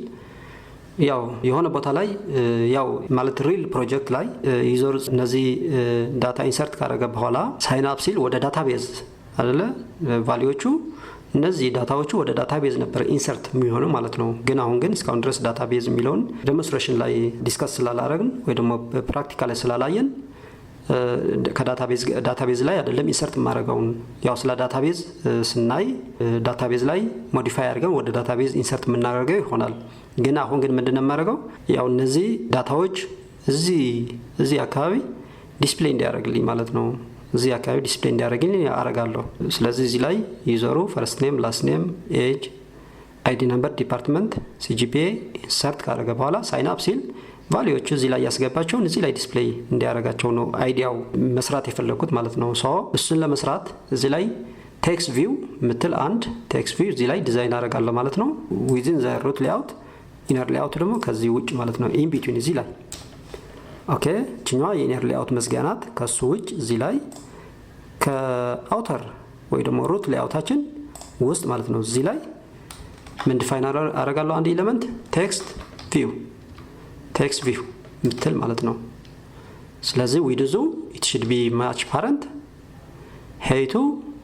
ያው የሆነ ቦታ ላይ ያው ማለት ሪል ፕሮጀክት ላይ ዩዘር እነዚህ ዳታ ኢንሰርት ካደረገ በኋላ ሳይን አፕ ሲል ወደ ዳታቤዝ አይደለ ቫልዩዎቹ እነዚህ ዳታዎቹ ወደ ዳታቤዝ ነበር ኢንሰርት የሚሆነው ማለት ነው። ግን አሁን ግን እስካሁን ድረስ ዳታቤዝ የሚለውን ዴሞንስትሬሽን ላይ ዲስከስ ስላላረግን ወይ ደግሞ ፕራክቲካል ላይ ስላላየን ከዳታቤዝ ላይ አይደለም ኢንሰርት ማድረጋውን ያው ስለ ዳታቤዝ ስናይ ዳታቤዝ ላይ ሞዲፋይ አድርገን ወደ ዳታቤዝ ኢንሰርት የምናደርገው ይሆናል። ግን አሁን ግን ምንድነው የማደርገው ያው እነዚህ ዳታዎች እዚህ አካባቢ ዲስፕሌይ እንዲያደርግልኝ ማለት ነው። እዚህ አካባቢ ዲስፕሌይ እንዲያደርግልኝ አረጋለሁ። ስለዚህ እዚህ ላይ ዩዘሩ ፈርስት ኔም፣ ላስት ኔም፣ ኤጅ፣ አይዲ ነምበር፣ ዲፓርትመንት፣ ሲጂፒኤ ኢንሰርት ካደረገ በኋላ ሳይን አፕ ሲል ቫልዩዎቹ እዚህ ላይ ያስገባቸውን እዚህ ላይ ዲስፕሌይ እንዲያደርጋቸው ነው አይዲያው መስራት የፈለኩት ማለት ነው። ሶ እሱን ለመስራት እዚህ ላይ ቴክስት ቪው ምትል አንድ ቴክስት ቪው እዚህ ላይ ዲዛይን አደርጋለሁ ማለት ነው። ዊዝን ዘ ሩት ሌአውት ኢነር ሌአውት ደግሞ ከዚህ ውጭ ማለት ነው። ኢን ቢትዊን እዚህ ላይ ኦኬ ችኛዋ የኢነር ሌአውት መዝጊያ ናት። ከሱ ውጭ እዚህ ላይ ከአውተር ወይ ደግሞ ሩት ሌአውታችን ውስጥ ማለት ነው እዚህ ላይ ምን ዲፋይን አደርጋለሁ አንድ ኤሌመንት ቴክስት ቪው ምትል ማለት ነው። ስለዚህ ዊድዙ ኢት ሹድ ቢ ማች ፓረንት ሄይቱ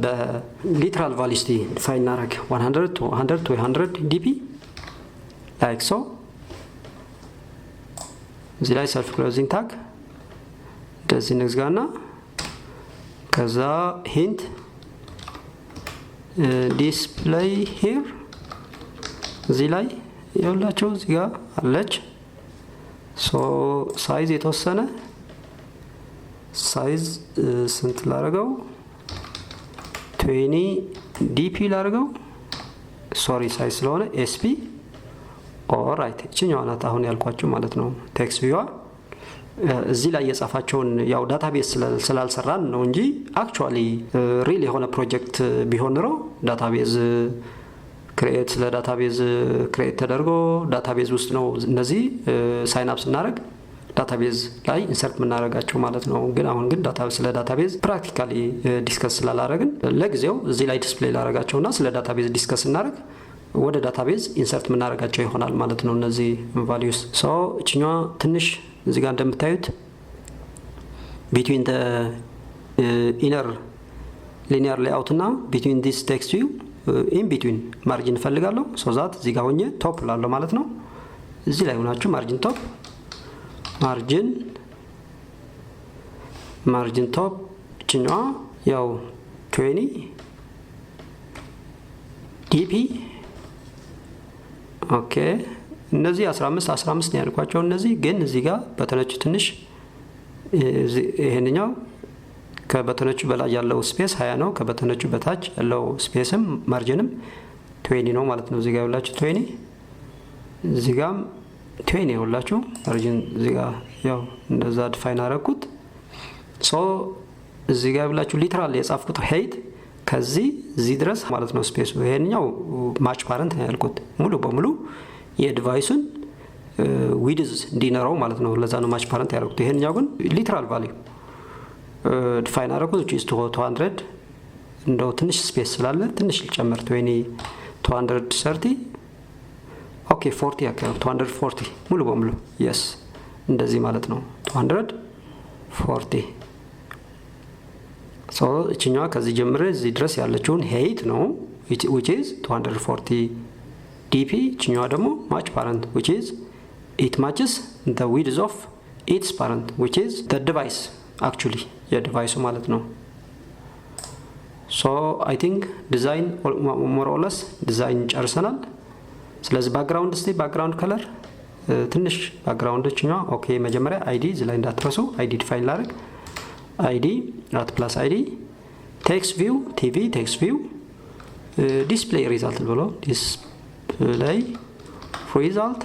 በሊትራል ቫሊስቲ ዲፋይን እናደርግ 100 to 100 to 100 ዲፒ ላይክ ሶ። እዚህ ላይ ሰልፍ ክሎዚንግ ታግ እንደዚህ ንግዝጋና ከዛ ሂንት ዲስፕሌይ ሂር እዚህ ላይ ይኸውላችሁ እዚህ ጋር አለች። ሶ ሳይዝ የተወሰነ ሳይዝ ስንት ላደርገው 20 ዲፒ ላደርገው ሶሪ ሳይዝ ስለሆነ ኤስፒ ኦራይት እቺኛዋ ናት አሁን ያልኳችሁ ማለት ነው። ቴክስት ቪዋ እዚህ ላይ የጻፋቸውን ያው ዳታቤዝ ስላልሰራን ነው እንጂ አክቹአሊ ሪል የሆነ ፕሮጀክት ቢሆን ነው ዳታቤዝ ክሬት ስለ ዳታቤዝ ክሬት ተደርጎ ዳታቤዝ ውስጥ ነው እነዚህ ሳይን አፕ ስናደርግ ዳታቤዝ ላይ ኢንሰርት የምናደርጋቸው ማለት ነው። ግን አሁን ግን ስለ ዳታቤዝ ፕራክቲካሊ ዲስከስ ስላላረግን ለጊዜው እዚህ ላይ ዲስፕሌይ ላደርጋቸውና ስለ ዳታቤዝ ዲስከስ እናደርግ ወደ ዳታቤዝ ኢንሰርት የምናደርጋቸው ይሆናል ማለት ነው እነዚህ ቫልዩስ። ሶ እችኛዋ ትንሽ እዚህ ጋር እንደምታዩት ቢትዊን ዘ ኢነር ሊኒየር ሌአውት እና ቢትዊን ዲስ ቴክስት ቪው ኢን ቢትዊን ማርጂን ፈልጋለሁ። ሶ ዛት እዚህ ጋር ሆኜ ቶፕ ላለው ማለት ነው። እዚህ ላይ ሆናችሁ ማርጂን ቶፕ ማርጂን ቶፕ እችኛዋ ያው 20 ዲፒ ኦኬ እነዚህ 15 ነው ያልኳቸው። እነዚህ ግን እዚህ ጋር በተኖቹ ትንሽ ይሄንኛው ከበተኖቹ በላይ ያለው ስፔስ 20 ነው። ከበተኖቹ በታች ያለው ስፔስም ማርጂንም 20 ነው ማለት ነው። እዚህ ጋር ያላችሁ 20 እዚህ ጋርም 20 ይኸውላችሁ ማርጂን እዚህ ጋር ያው እንደዛ ዲፋይን አደረኩት። ሶ እዚህ ጋር ያላችሁ ሊትራል የጻፍኩት ሄይት ከዚህ እዚህ ድረስ ማለት ነው ስፔሱ። ይሄንኛው ማች ፓረንት ነው ያልኩት ሙሉ በሙሉ የዲቫይሱን ዊድዝ እንዲኖረው ማለት ነው። ለዛ ነው ማች ፓረንት ያደረኩት። ይሄንኛው ግን ሊትራል ቫልዩ ዲፋይን አደረኩት which is 200 እንደው ትንሽ ስፔስ ስላለ ትንሽ ልጨምር 230 ኦኬ 40 አካባቢ 240 ሙሉ በሙሉ yes እንደዚህ ማለት ነው 240 ሶ እቺኛዋ ከዚህ ጀምረ እዚህ ድረስ ያለችውን ሄይት ነው which is 240 dp እቺኛዋ ደግሞ match parent which is it matches the width of its parent which is the device actually የዲቫይሱ ማለት ነው። ሶ አይ ቲንክ ዲዛይን ሞር ኦር ለስ ዲዛይን ጨርሰናል። ስለዚህ ባክግራውንድ ከለር ትንሽ ባክግራውንዶችኛው ኦኬ መጀመሪያ አይዲ እዚህ ላይ እንዳትረሱ አይዲ ዲፋይን ላድርግ አይዲ ራት ፕላስ አይዲ ቴክስት ቪው ቲቪ ቴክስት ቪው ዲስፕሌይ ሪዛልት ብሎ ዲስፕሌይ ሪዛልት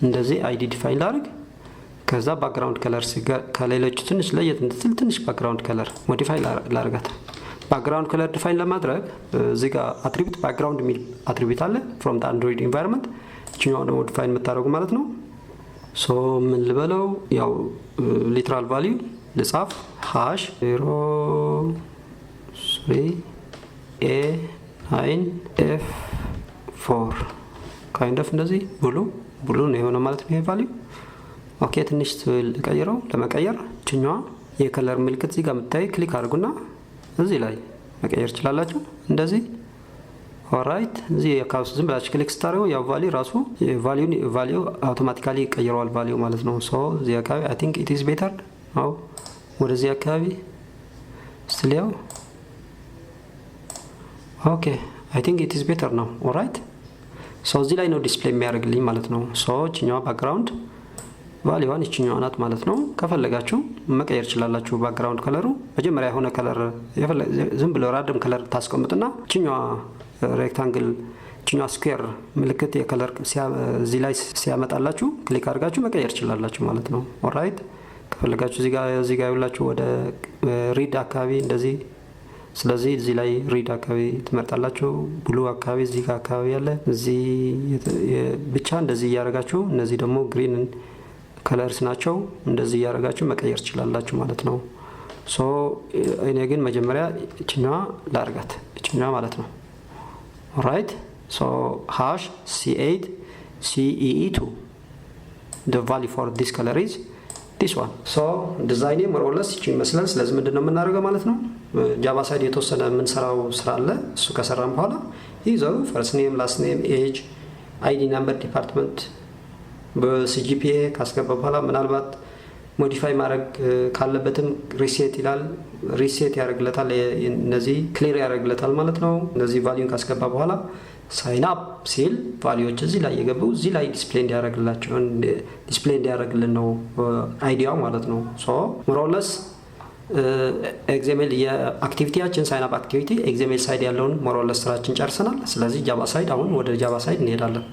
እንደዚህ አይዲ ዲፋይን ላድርግ። ከዛ ባክግራውንድ ከለር ከሌሎች ትንሽ ለየት እንድትል ትንሽ ባክግራውንድ ከለር ሞዲፋይ ላድርጋት። ባክግራውንድ ከለር ዲፋይን ለማድረግ እዚህ ጋር አትሪቢዩት ባክግራውንድ የሚል አትሪቢዩት አለ from the android environment እቺኛው ደግሞ ዲፋይን የምታደርጉ ማለት ነው። ሶ ምን ልበለው ያው ሊትራል ቫልዩ ልጻፍ ሃሽ 03a9f4 kind of እንደዚህ ብሉ ነው የሆነ ማለት ነው ይሄ ቫልዩ። ኦኬ ትንሽ ልቀይረው። ለመቀየር እቺኛዋ የከለር ምልክት እዚህ ጋር መታይ ክሊክ አድርጉና እዚህ ላይ መቀየር ይችላልላችሁ እንደዚህ ኦራይት። እዚህ የካውስ ዝም ብላችሁ ክሊክ ስታደርጉ ያው ቫልዩ አውቶማቲካሊ ይቀይረዋል ቫልዩ ማለት ነው። ሶ እዚህ አካባቢ አይ ቲንክ ኢት ኢዝ ቤተር ነው ወደዚህ አካባቢ ስቲል ኦኬ አይ ቲንክ ኢት ኢዝ ቤተር ነው ኦራይት። ሶ እዚህ ላይ ነው ዲስፕሌይ የሚያደርግልኝ ማለት ነው። ሶ እቺኛዋ ባክግራውንድ ቫልዩዋን እቺኛዋ ናት ማለት ነው። ከፈለጋችሁ መቀየር ይችላልላችሁ ባክግራውንድ ከለሩ መጀመሪያ የሆነ ከለር ዝም ብሎ ራንደም ከለር ታስቀምጡና እቺኛዋ ሬክታንግል እቺኛዋ ስኩዌር ምልክት የከለር እዚህ ላይ ሲያመጣላችሁ ክሊክ አድርጋችሁ መቀየር ይችላልላችሁ ማለት ነው ኦራይት። ከፈለጋችሁ እዚህ ጋር ያላችሁ ወደ ሪድ አካባቢ እንደዚህ ስለዚህ እዚህ ላይ ሪድ አካባቢ ትመርጣላችሁ። ብሉ አካባቢ እዚህ ጋር አካባቢ ያለ እዚህ ብቻ እንደዚህ እያደረጋችሁ እነዚህ ደግሞ ግሪን ከለርስ ናቸው እንደዚህ እያደረጋችሁ መቀየር ይችላልላችሁ ማለት ነው። ሶ እኔ ግን መጀመሪያ እቺኛዋ ላርጋት እቺኛዋ ማለት ነው ኦራይት። ሶ ሃሽ c8 cee2 the value for this color is this one. ሶ ዲዛይኔ ሞር ኦር ለስ እቺ ይመስላል። ስለዚህ ምንድነው የምናደርገው ማለት ነው ጃቫ ሳይድ የተወሰነ የምንሰራው ስራ አለ። እሱ ከሰራን በኋላ ዩዘሩ ፈርስት ኔም ላስት ኔም ኤጅ አይዲ ነምበር ዲፓርትመንት በሲጂፒኤ ካስገባ በኋላ ምናልባት ሞዲፋይ ማድረግ ካለበትም ሪሴት ይላል ሪሴት ያደርግለታል። እነዚህ ክሊር ያደርግለታል ማለት ነው። እነዚህ ቫልዩን ካስገባ በኋላ ሳይን አፕ ሲል ቫልዩዎች እዚህ ላይ የገቡ እዚህ ላይ ዲስፕሌይ እንዲያደርግልን ነው አይዲያው ማለት ነው። ሶ ሞር ኦር ለስ ኤግዛምፕል የአክቲቪቲያችን ሳይን አፕ አክቲቪቲ ኤግዛምፕል ሳይድ ያለውን ሞር ኦር ለስ ስራችን ጨርሰናል። ስለዚህ ጃቫ ሳይድ አሁን ወደ ጃቫ ሳይድ እንሄዳለን።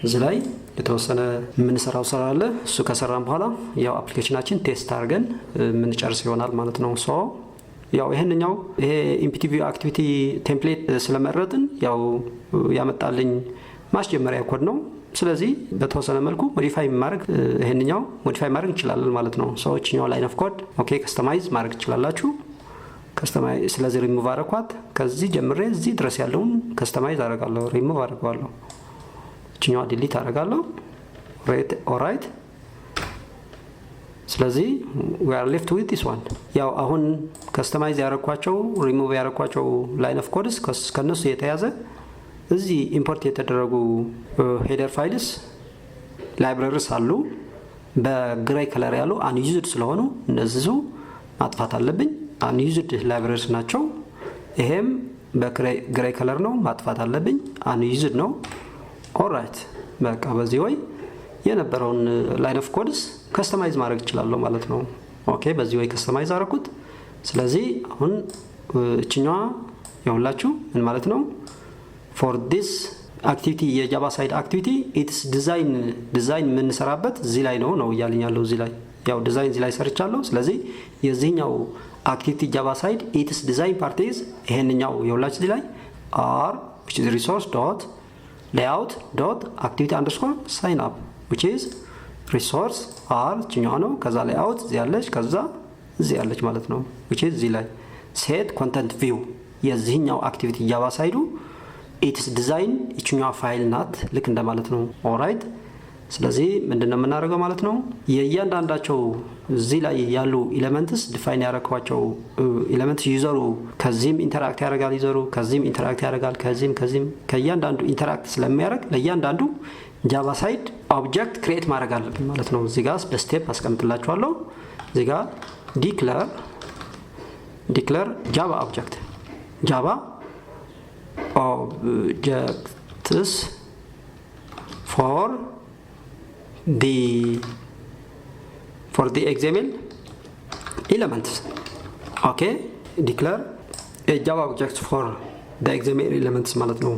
እዚህ ላይ የተወሰነ የምንሰራው ስራ አለ። እሱ ከሰራን በኋላ ያው አፕሊኬሽናችን ቴስት አድርገን የምንጨርስ ይሆናል ማለት ነው። ሶ ያው ይሄ ኢምፒቲቪ አክቲቪቲ ቴምፕሌት ስለመረጥን ያው ያመጣልኝ ማስጀመሪያ ኮድ ነው። ስለዚህ በተወሰነ መልኩ ሞዲፋይ ማድረግ እንችላለን ማለት ነው። ሶ እቺኛው ላይን ኦፍ ኮድ ኦኬ ከስተማይዝ ማድረግ ትችላላችሁ። ስለዚህ ሪሙቭ አደረኳት። ከዚህ ጀምሬ እዚህ ድረስ ያለውን ከስተማይዝ አደርጋለሁ ሪሙቭ አደርጋለሁ። እቺኛዋ ዲሊት አደርጋለሁ ኦራይት። ስለዚህ we are left with this one። ያው አሁን ከስተማይዝ ያደረኳቸው ሪሙቭ ያደረኳቸው ላይን ኦፍ ኮድስ ከነሱ የተያዘ እዚህ ኢምፖርት የተደረጉ ሄደር ፋይልስ ላይብረሪስ አሉ በግራይ ከለር ያሉ አንዩዝድ ስለሆኑ እነዚሁ ማጥፋት አለብኝ። አንዩዝድ ላይብረሪስ ናቸው። ይሄም በግራይ ከለር ነው ማጥፋት አለብኝ። አንዩዝድ ነው ኦልራይት በቃ በዚህ ወይ የነበረውን ላይን ኦፍ ኮድስ ከስተማይዝ ማድረግ እችላለሁ ማለት ነው። ኦኬ በዚህ ወይ ከስተማይዝ አደረኩት። ስለዚህ አሁን እችኛዋ ይኸውላችሁ ምን ማለት ነው? for this activity የጃቫ ሳይድ አክቲቪቲ ኢትስ ዲዛይን የምንሰራበት እዚህ ላይ ነው እያልኛለሁ። እዚህ ላይ ያው ዲዛይን እዚህ ላይ ሰርቻለሁ። ስለዚህ የዚህኛው አክቲቪቲ ጃቫ ሳይድ ኢትስ ዲዛይን ፓርት ኢዝ ይሄንኛው ይኸውላችሁ እዚህ ላይ r which is resource dot layout dot activity underscore sign up which is resource r እችኛዋ ነው። ከዛ layout እዚህ ያለች ከዛ እዚህ ያለች ማለት ነው which is እዚህ ላይ set content view የዚህኛው አክቲቪቲ ጃቫ ሳይዱ ኢትስ ዲዛይን እችኛዋ ፋይል ናት ልክ እንደማለት ነው። ኦልራይት ስለዚህ ምንድነው የምናደርገው ማለት ነው? የእያንዳንዳቸው እዚህ ላይ ያሉ ኤሌመንትስ ዲፋይን ያደረኳቸው ኤሌመንትስ ዩዘሩ ከዚህም ኢንተራክት ያደርጋል ዩዘሩ ከዚህም ኢንተራክት ያደርጋል ከዚህም ከእያንዳንዱ ኢንተራክት ስለሚያደርግ ለእያንዳንዱ ጃቫ ሳይድ ኦብጀክት ክሬት ማድረግ አለብን ማለት ነው። እዚህ ጋር በስቴፕ አስቀምጥላችኋለሁ። እዚህ ጋር ዲክለር ጃቫ ኦብጀክት ጃቫ objects for the XML elements. Okay, declare a Java object for the XML elements ማለት ነው።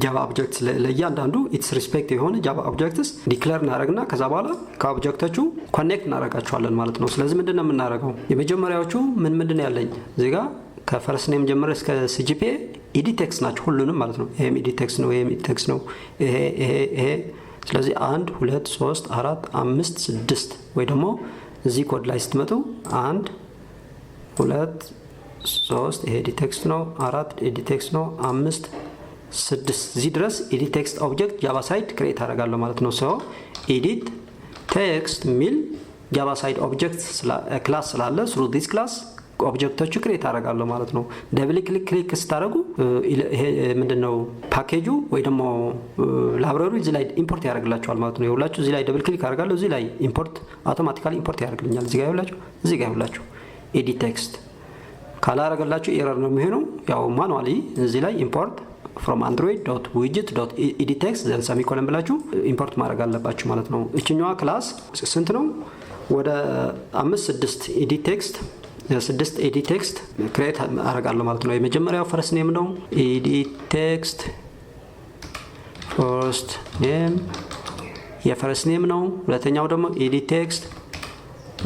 Java objects ለእያንዳንዱ its respective የሆነ Java objects declare እናደርግና ከዛ በኋላ ከኦብጀክቶቹ ኮኔክት እናደርጋቸዋለን ማለት ነው። ስለዚህ ምንድነው የምናደርገው? የመጀመሪያዎቹ ምንድነው ያለኝ እዚህ ጋር ከፈርስት ኔም ጀምሮ እስከ CGPA ኢዲቴክስ ናቸው ሁሉንም ማለት ነው። ይሄም ኢዲቴክስ ነው ይሄም ኢዲቴክስ ነው ይሄ ስለዚህ 1 2 3 4 5 6 ወይ ደግሞ እዚህ ኮድ ላይ ስትመጡ 1 2 3 ይሄ ኢዲቴክስ ነው 4 ኢዲቴክስ ነው 5 6 እዚህ ድረስ ኢዲቴክስ ኦብጀክት ጃቫ ሳይድ ክሬት አደርጋለሁ ማለት ነው። ሶ ኤዲት ቴክስት ሚል ጃቫ ሳይድ ኦብጀክት ክላስ ስላለ through this class ኦብጀክቶቹ ክሬት አደርጋለሁ ማለት ነው። ደብል ክሊክ ስታደርጉ ይሄ ምንድነው ፓኬጁ ወይ ደግሞ ላይብራሪው እዚህ ላይ ኢምፖርት ያደርግላችኋል ማለት ነው። ይኸውላችሁ እዚህ ላይ ደብል ክሊክ አደርጋለሁ እዚህ ላይ ኢምፖርት አውቶማቲካሊ ኢምፖርት ያደርግልኛል። እዚህ ጋር ይኸውላችሁ እዚህ ጋር ይኸውላችሁ ኤዲት ቴክስት ካላደረገላችሁ ኤረር ነው የሚሆነው። ያው ማኑዋሊ እዚህ ላይ ኢምፖርት from android.widget.edttext then semicolon ብላችሁ ኢምፖርት ማድረግ አለባችሁ ማለት ነው። እችኛዋ ክላስ ስንት ነው? ወደ 5 6 ኤዲት ቴክስት 6 ኤዲት ቴክስት ክሬት አደርጋለሁ ማለት ነው። የመጀመሪያው ፈርስት ኔም ነው ኤዲት ቴክስት ፈርስት ኔም የፈርስት ኔም ነው። ሁለተኛው ደግሞ ኤዲት ቴክስት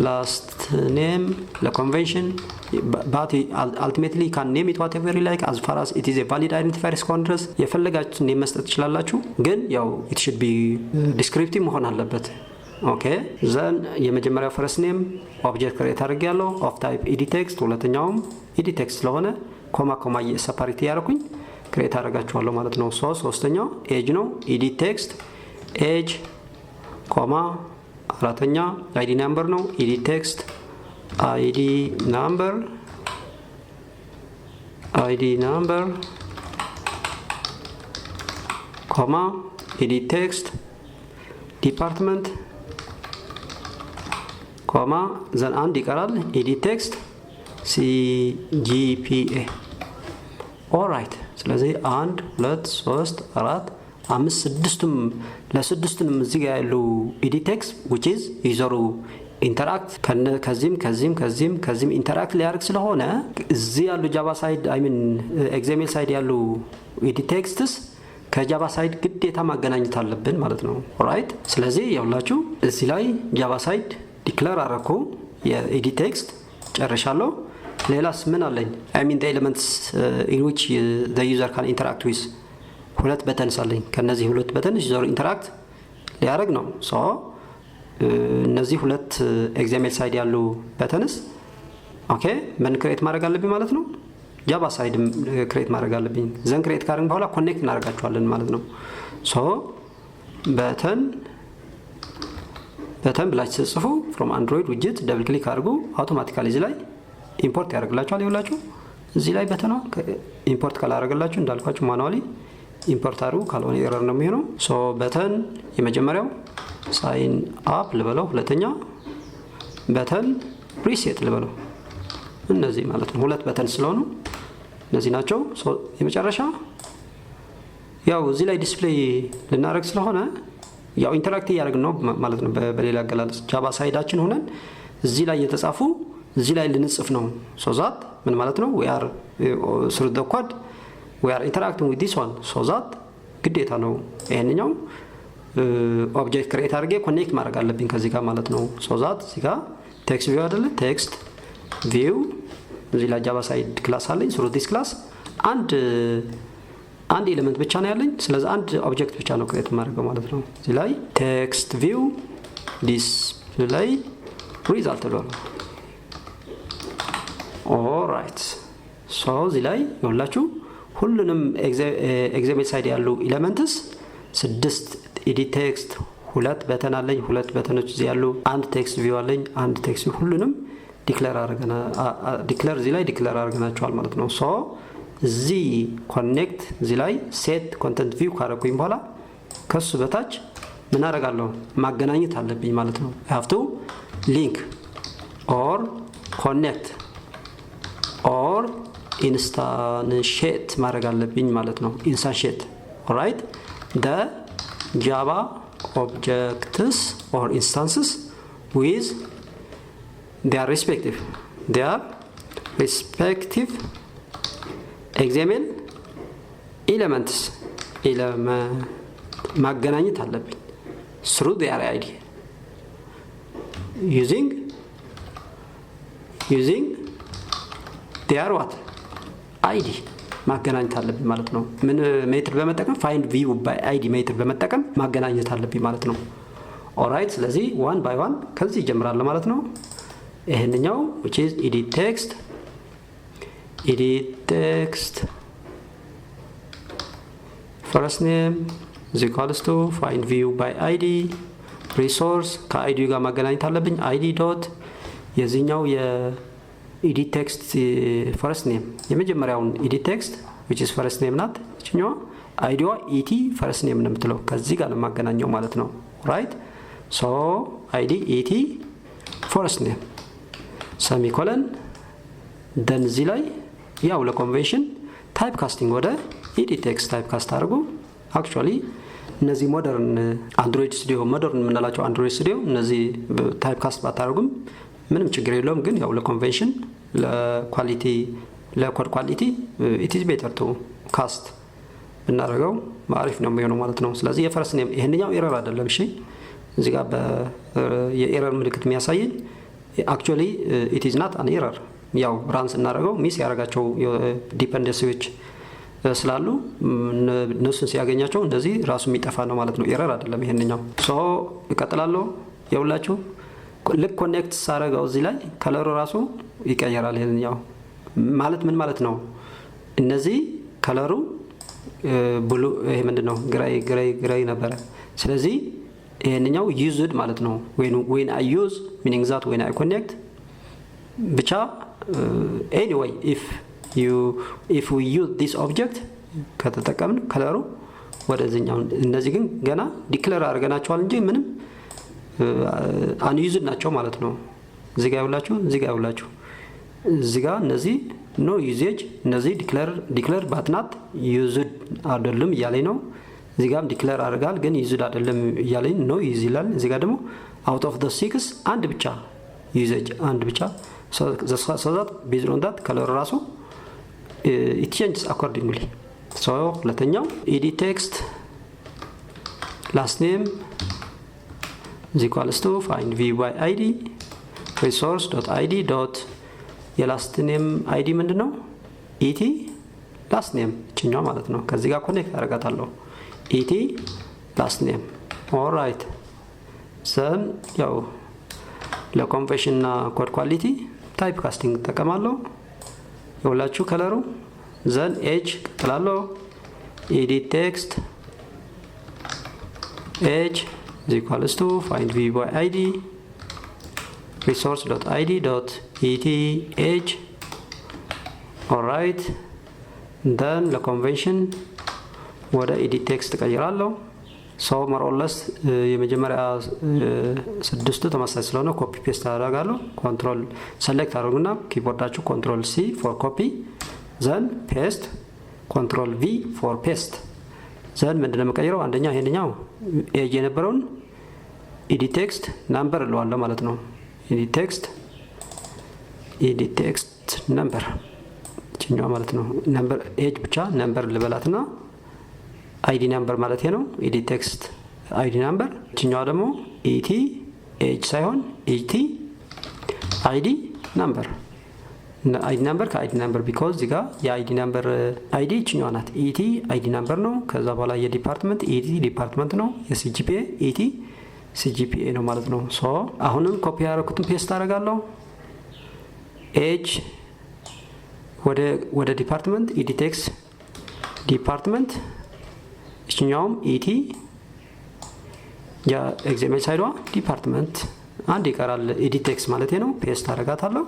ላስት ኔም ለኮንቬንሽን but ultimately you can name it whatever you like as far as it is a valid identifier እስከሆነ ድረስ የፈለጋችሁትን ኔም መስጠት ትችላላችሁ። ግን ያው it should be descriptive መሆን አለበት። ኦኬ ዘን የመጀመሪያው ፈርስት ኔም ኦብጀክት ክሬት አድርጌያለሁ ኦፍ ታይፕ ኤዲት ቴክስት ሁለተኛውም ኤዲት ቴክስት ስለሆነ ኮማ ሰፓሬት ያደረኩኝ ክሬት አደርጋቸዋለሁ ማለት ነው። ሶስተኛው ኤጅ ነው ኤዲት ቴክስት ኤጅ ኮማ አራተኛ አይዲ ናምበር ነው ኤዲት ቴክስት አይዲ ናምበር ኮማ ኤዲት ቴክስት ዲፓርትመንት ኮማ ዘን አንድ ይቀራል ኤዲት ቴክስት CGPA ኦልራይት። ስለዚህ 1 2 3 4 5 6ቱም ለስድስቱንም እዚህ ጋር ያሉ ኤዲት ቴክስት which is ዩዘሩ ኢንተራክት ከዚህም ኢንተራክት ሊያደርግ ስለሆነ እዚህ ያሉ ጃቫ ሳይድ ኤግዛምፕል ሳይድ ያሉ ኤዲት ቴክስትስ ከጃቫ ሳይድ ግዴታ ማገናኘት አለብን ማለት ነው። ኦልራይት ስለዚህ ያውላችሁ እዚህ ላይ ጃቫ ሳይድ ዲክሌር አረኩ የኤዲት ቴክስት ጨርሻለሁ። ሌላስ ምን አለኝ? the elements in which the user can interact with ሁለት በተንስ አለኝ። ከነዚህ ሁለት በተንስ ዩዘር ኢንተራክት ሊያደርግ ነው። ሶ እነዚህ ሁለት ኤግዛምፕል ሳይድ ያሉ በተንስ ኦኬ ምን ክሬት ማድረግ አለብኝ ማለት ነው? ጃቫ ሳይድ ክሬት ማድረግ አለብኝ። ዘን ክሬት ካደረግን በኋላ ኮኔክት እናደርጋቸዋለን ማለት ነው። ሶ በተን ብላችሁ ጽፉ from android widget ደብል ክሊክ አድርጉ አውቶማቲካሊ እዚህ ላይ ኢምፖርት ያደርግላችኋል። ይኸውላችሁ እዚህ ላይ በተን ኢምፖርት ካላደረገላችሁ እንዳልኳችሁ ማኑዋሊ ኢምፖርት አድርጉ ካልሆነ ኤረር ነው የሚሆነው። ሶ በተን የመጀመሪያው ሳይን አፕ ልበለው፣ ሁለተኛ በተን ሪሴት ልበለው። እነዚህ ማለት ነው ሁለት በተን ስለሆኑ እነዚህ ናቸው። ሶ የመጨረሻ ያው እዚህ ላይ ዲስፕሌይ ልናደርግ ስለሆነ ያው ኢንተራክት እያደረግን ነው ማለት ነው። በሌላ አገላለጽ ጃቫ ሳይዳችን ሆነን እዚህ ላይ የተጻፉ እዚህ ላይ ልንጽፍ ነው። ሶ ዛት ምን ማለት ነው? we are through the code we are interacting with this one ሶ ዛት ግዴታ ነው ይሄንኛው ኦብጀክት ክሬት አድርጌ ኮኔክት ማድረግ አለብኝ ከዚህ ጋር ማለት ነው። ሶ ዛት እዚህ ጋር ቴክስት ቪው አይደለ? ቴክስት ቪው እዚህ ላይ ጃቫ ሳይድ ክላስ አለኝ። through this class አንድ ኤሌመንት ብቻ ነው ያለኝ። ስለዚህ አንድ ኦብጀክት ብቻ ነው ክሬት ማድረገው ማለት ነው። እዚህ ላይ ቴክስት ቪው ዲስፕሌይ ሪዛልት ነው። ኦልራይት ሶ እዚህ ላይ ይኸውላችሁ ሁሉንም ኤግዛምፕል ሳይድ ያሉ ኤሌመንትስ 6 ኤዲት ቴክስት 2 በተን አለኝ። 2 በተኖች እዚህ ያሉ አንድ ቴክስት ቪው አለኝ። አንድ ቴክስት ቪው ሁሉንም ዲክሌር እዚህ ላይ ዲክሌር አድርገናቸዋል ማለት ነው። ሶ እዚህ ኮኔክት እዚህ ላይ ሴት ኮንተንት ቪው ካረኩኝ በኋላ ከሱ በታች ምን አደርጋለሁ? ማገናኘት አለብኝ ማለት ነው። I have to link or connect or instantiate ማድረግ አለብኝ ማለት ነው። instantiate alright the java objects or instances with their respective XML elements ማገናኘት አለብኝ through their ID using their what ID ማገናኘት አለብኝ ማለት ነው። ምን ሜትድ በመጠቀም find view by ID ሜትድ በመጠቀም ማገናኘት አለብኝ ማለት ነው። ኦልራይት ስለዚህ one by one ከዚህ ይጀምራል ማለት ነው። ይሄንኛው which is edit text first name is equals to find view by ID resource ከID ጋር ማገናኘት አለብኝ ID dot የዚህኛው የedit text first name የመጀመሪያውን edit text which is first name ናት። እቺኛው አይዲዋ et first name ነው የምትለው ከዚህ ጋር ለማገናኘው ማለት ነው። right so id et first name semicolon then እዚህ ላይ ያው ለኮንቬንሽን ታይፕ ካስቲንግ ወደ edit text ታይፕ ካስት አድርጉ። actually እነዚህ ሞደርን አንድሮይድ ስቱዲዮ ሞደርን የምንላቸው አንድሮይድ ስቱዲዮ እነዚህ ታይፕ ካስት ባታደርጉም ምንም ችግር የለውም። ግን ያው ለኮንቬንሽን ለኳሊቲ ለኮድ ኳሊቲ it is better to cast እናደርገው ማሪፍ ነው የሚሆነው ማለት ነው። ስለዚህ የፈርስት ኔም ይሄንኛው ኤረር አይደለም። እሺ እዚህ ጋር የኤረር ምልክት የሚያሳየኝ actually it is not an error ያው ራንስ እናደርገው ሚስ ያደርጋቸው ዲፔንደንሲዎች ስላሉ እነሱን ሲያገኛቸው እንደዚህ ራሱ የሚጠፋ ነው ማለት ነው። ኤረር አይደለም ይሄንኛው። ሶ እቀጥላለሁ። የውላችሁ ልክ ኮኔክት ሳረጋው እዚህ ላይ ከለሩ ራሱ ይቀየራል። ይሄንኛው ማለት ምን ማለት ነው? እነዚህ ከለሩ ብሉ ይሄ ምንድነው ግራይ ነበረ። ስለዚህ ይሄንኛው ዩዝድ ማለት ነው። when I use meaning that when I connect ብቻ anyway if we use this object ከተጠቀምን ከለሩ ወደዚህኛው እነዚህ ግን ገና ዲክሌር አድርገናቸዋል እንጂ ምንም አንዩዝድ ናቸው ማለት ነው። እዚህ ጋር ያውላችሁ እዚህ ጋር እነዚህ no usage እነዚህ ዲክሌር but not used አይደለም እያለኝ ነው። እዚህ ጋርም ዲክሌር አድርጋል ግን ዩዝድ አይደለም እያለኝ no use ይላል። እዚህ ጋር ደግሞ out of the 6 አንድ ብቻ usage አንድ ብቻ so that based on that color ራሱ it changes accordingly. so ሁለተኛው edit text last name is equals to find view by id resource.id dot የላስት ኔም አይዲ ምንድነው? et last name እቺኛው ማለት ነው። ከዚህ ጋር ኮኔክት አደርጋታለሁ et last name alright then ያው ለኮንቬንሽን እና ኮድ ኳሊቲ ታይፕ ካስቲንግ ተጠቀማለሁ። የሁላችሁ ከለሩ then age ቀጥላለሁ edit text age is equals to find view by id resource.id.et age alright then ለኮንቬንሽን ወደ edit text ቀይራለሁ። so more or less የመጀመሪያ ስድስቱ ተመሳሳይ ስለሆነ ኮፒ ፔስት አደርጋለሁ። ኮንትሮል ሴሌክት አድርጉና ኪቦርዳችሁ ኮንትሮል C for copy then paste control V for paste ዘን ምንድነው መቀየረው? አንደኛ ይሄንኛው ኤጅ የነበረውን edit text number እለዋለሁ ማለት ነው። edit text number እቺኛው ማለት ነው። number ኤጅ ብቻ number ልበላትና id number ማለት ነው። edit text id number እቺኛው ደግሞ et ኤጅ ሳይሆን et id number id number ከid number because እዚህ ጋር የid number id እቺኛው ናት። et id number ነው። ከዛ በኋላ የዲፓርትመንት et ዲፓርትመንት ነው። የCGPA et CGPA ነው ማለት ነው። ሶ አሁንም ኮፒ ያደረኩትን ፔስት አደርጋለሁ። ኤጅ ወደ ዲፓርትመንት edit text ዲፓርትመንት እቺኛውም et ያ ኤግዛምፕል ሳይዷ ዲፓርትመንት አንድ ይቀራል edit text ማለት ነው። ፔስት አደርጋታለሁ።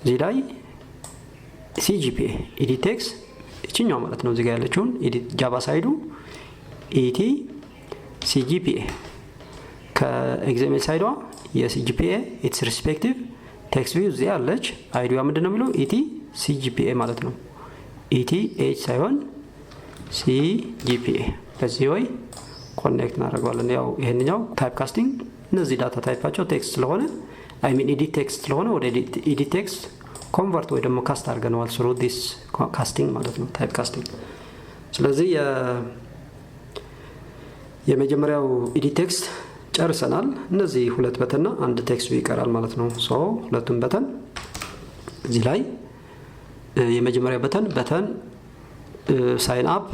እዚህ ላይ CGPA edit text እቺኛው ማለት ነው። እዚህ ጋር ያለችውን ጃቫ ሳይዱ et CGPA ከኤግዛምፕል ሳይዷ የCGPA its respective text view እዚህ አለች። አይዲዋ ምንድነው የሚለው et CGPA ማለት ነው። et h ሳይሆን CGPA በዚህ ወይ ኮኔክት እናደርጋለን። ያው ይሄንኛው ታይፕ ካስቲንግ እነዚህ ዳታ ታይፓቸው ቴክስት ስለሆነ I mean edit text ስለሆነ ወደ edit text ኮንቨርት ወይ ደግሞ ካስት አድርገነዋል through this casting ማለት ነው። ታይፕ ካስቲንግ ስለዚህ የመጀመሪያው edit text ጨርሰናል። እነዚህ ሁለት በተንና አንድ ቴክስት ይቀራል ማለት ነው። ሶ ሁለቱም በተን እዚህ ላይ የመጀመሪያው በተን sign up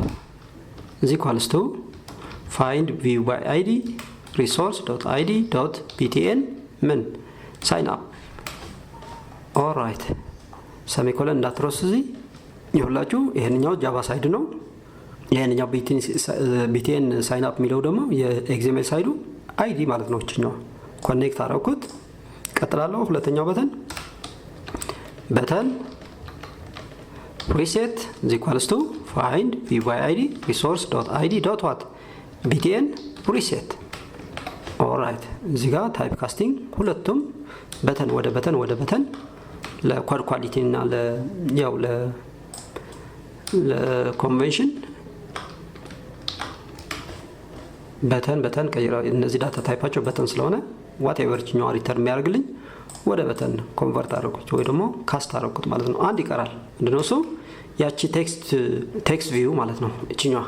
is equals to find view by id resource.id.btn ምን sign up alright ሰሚኮለን እንዳትረሱ። እዚህ ይሁላችሁ ይሄንኛው ጃቫ ሳይድ ነው። ይሄንኛው btn sign up የሚለው ደግሞ የኤግዛምፕል ሳይዱ አይዲ ማለት ነው። እቺኛው ኮኔክት አደረኩት። ቀጥላለሁ። ሁለተኛው በተን preset is equals to find view by id resource.id.what btn preset alright እዚህ ጋር ታይፕ ካስቲንግ ሁለቱም በተን ወደ በተን ለኳድ ኳሊቲ እና ለኮንቬንሽን በተን ቀይራ እነዚህ ዳታ ታይፓቸው በተን ስለሆነ whatever ኛው ሪተርን የሚያደርግልኝ ወደ በተን ኮንቨርት አደረኩት ወይ ደግሞ ካስት አደረኩት ማለት ነው። አንድ ይቀራል። ምንድነው እሱ? ያቺ ቴክስት ቪው ማለት ነው። እቺኛዋ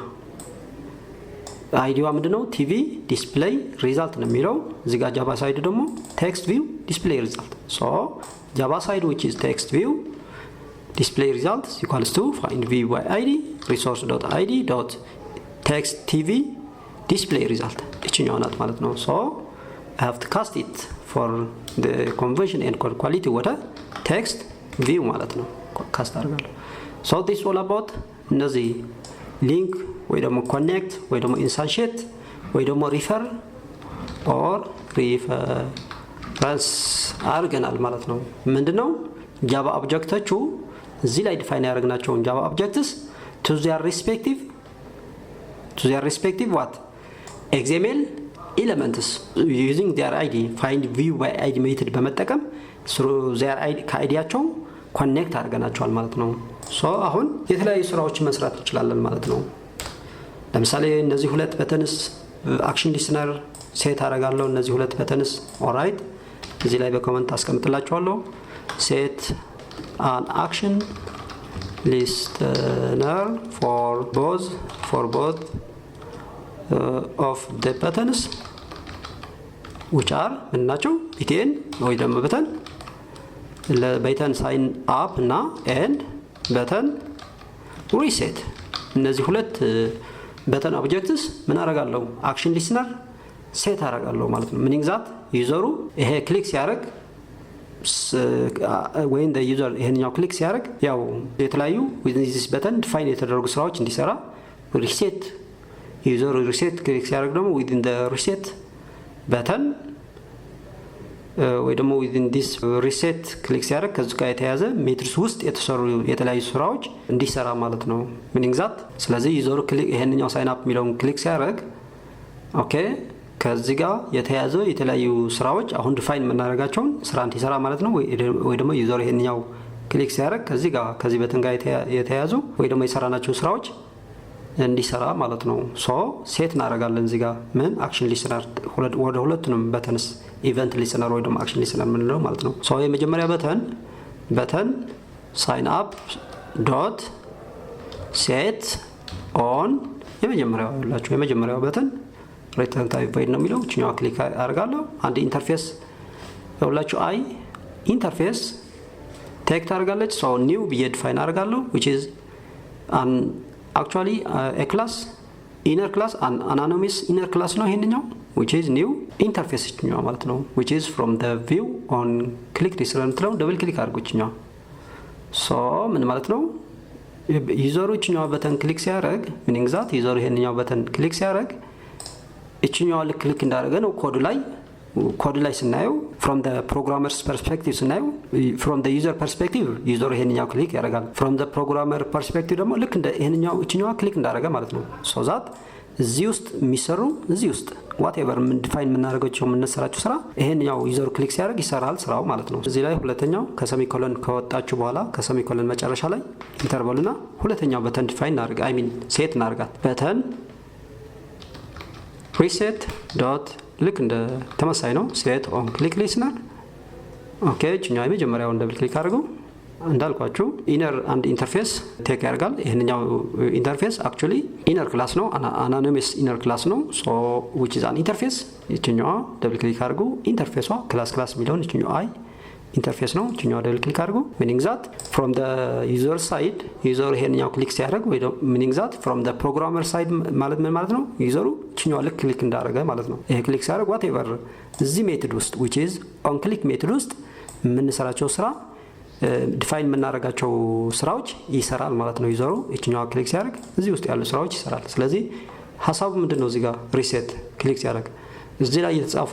አይዲዋ ምንድነው? ቲቪ ዲስፕሌይ ሪዛልት ነው የሚለው። እዚህ ጋር ጃቫ ሳይድ ደግሞ ቴክስት ቪው ዲስፕሌይ ሪዛልት። ሶ ጃቫ ሳይድ which is text view display result is equals to find view by id resource.id.text tv display result እቺኛው ናት ማለት ነው። ሶ I have to cast it for the conversion and quality ወደ text view ማለት ነው። ካስት አደርጋለሁ። so this all about እነዚህ ሊንክ ወይ ደግሞ ኮኔክት ወይ ደግሞ ኢንሳንሼት ወይ ደግሞ ሪፈር ኦር ሪፈረንስ አድርገናል ማለት ነው። ምንድነው ጃቫ ኦብጀክቶቹ እዚህ ላይ ዲፋይን ያደረግናቸው ጃቫ ኦብጀክትስ to their respective what XML elements using their id find view by id method በመጠቀም through their id ከአይዲያቸው ኮኔክት አድርገናቸዋል ማለት ነው። ሶ አሁን የተለያዩ ስራዎችን መስራት እንችላለን ማለት ነው። ለምሳሌ እነዚህ ሁለት በተንስ አክሽን ሊስነር ሴት አደርጋለሁ። እነዚህ ሁለት በተንስ ኦልራይት እዚህ ላይ በኮሜንት አስቀምጥላችኋለሁ። ሴት an action listener for both of the buttons which are ምናቸው btn ወይ ደግሞ በተን ሳይን አፕ እና ኤንድ በተን ሪሴት እነዚህ ሁለት በተን ኦብጀክትስ ምን አደርጋለሁ? አክሽን ሊስነር ሴት አደርጋለሁ ማለት ነው። ሚኒንግ ዛት ዩዘሩ ይሄ ክሊክ ሲያደርግ when the user ይሄንኛው ክሊክ ሲያደርግ ያው የተለያዩ within this button define የተደረጉ ስራዎች እንዲሰራ ሪሴት ዩዘሩ ሪሴት ክሊክ ሲያደርግ ደግሞ within the reset button ወይ ደግሞ within this reset ክሊክ ሲያደርግ ከዚህ ጋር የተያዘ ሜትሪክስ ውስጥ የተሰሩ የተለያዩ ስራዎች እንዲሰራ ማለት ነው። ሚኒንግ ዛት ስለዚህ ዩዘሩ ክሊክ ይሄንኛው ሳይን አፕ የሚለውን ክሊክ ሲያደርግ ኦኬ ከዚህ ጋር የተያዘ የተለያዩ ስራዎች አሁን ዲፋይን የምናደርጋቸውን ስራ እንዲሰራ ማለት ነው። ወይ ደግሞ ዩዘር ይሄንኛው ክሊክ ሲያደርግ ከዚህ በተን ጋር የተያዙ ወይ ደግሞ የሰራናቸው ስራዎች እንዲሰራ ማለት ነው። ሶ ሴት እናደርጋለን እዚህ ጋር ምን አክሽን ሊስነር ወደ ሁለቱንም በተንስ ኢቨንት ሊስነር ወይ ደግሞ አክሽን ሊስነር ምንለው ማለት ነው። ሶ የመጀመሪያ በተን ሳይን አፕ ዶት ሴት ኦን የመጀመሪያው በተን ሪተርን ታይፕ ቮይድ ነው የሚለው እችኛዋ ክሊክ አደርጋለሁ። አንድ ኢንተርፌስ ያውላችሁ አይ ኢንተርፌስ ቴክ ታደርጋለች። ሶ ኒው ብዬ ዲፋይን አደርጋለሁ which is an actually a class inner class an anonymous inner class ነው ይሄንኛው which is new interface እችኛዋ ማለት ነው which is from the view on click this run ትለው ደብል ክሊክ አድርጉ እችኛዋ። ሶ ምን ማለት ነው ዩዘሩ እችኛዋ በተን ክሊክ ሲያደርግ meaning that ዩዘሩ ይሄንኛው በተን ክሊክ ሲያደርግ እችኛዋ ክሊክ እንዳደረገ ነው ኮድ ላይ ስናየው from the programmer's perspective ስናየው from the user perspective ዩዘሩ ይሄንኛው ክሊክ ያደርጋል። from the programmer perspective ደግሞ ልክ እንደ ይሄንኛው እችኛዋ ክሊክ እንዳደረገ ማለት ነው። so that እዚህ ውስጥ የሚሰሩ እዚህ ውስጥ whatever ምን ዲፋይን የምናደርጋቸው የምንሰራቸው ስራ ይሄንኛው ዩዘሩ ክሊክ ሲያደርግ ይሰራል ስራው ማለት ነው። እዚህ ላይ ሁለተኛው ከሰሚኮሎን ከወጣችሁ በኋላ ከሰሚኮሎን መጨረሻ ላይ ኢንተርቫልና ሁለተኛው በተን ዲፋይን እናደርግ ሴት እናደርጋት በተን reset ዶት ልክ እንደ ተመሳይ ነው ሴት ኦን ክሊክ ሊስነር ኦኬ እኛው የመጀመሪያውን ደብል ክሊክ አድርገው እንዳልኳችሁ ኢነር አንድ ኢንተርፌስ ቴክ ያደርጋል። ይሄንኛው ኢንተርፌስ actually ኢነር ክላስ ነው anonymous ኢነር ክላስ ነው so which is an interface እኛው ደብል ክሊክ አድርገው ኢንተርፌሷ ክላስ የሚለውን እኛው አይ ኢንተርፌስ ነው እኛው ደብል ክሊክ አድርገው meaning that from the user side ዩዘር ይሄንኛው ክሊክ ሲያደርግ ወይ meaning that from the programmer side ማለት ምን ማለት ነው ዩዘሩ እኛው ልክ ክሊክ እንዳደረገ ማለት ነው። ይሄ ክሊክ ሲያደርግ whatever እዚህ ሜተድ ውስጥ which is on click ሜተድ ውስጥ የምንሰራቸው ስራ ዲፋይን የምናደርጋቸው ስራዎች ይሰራል ማለት ነው። ዩዘሩ እኛው ክሊክ ሲያደርግ እዚህ ውስጥ ያሉ ስራዎች ይሰራል። ስለዚህ ሐሳቡ ምንድነው እዚህ ጋር ሪሴት ክሊክ ሲያደርግ እዚህ ላይ የተጻፉ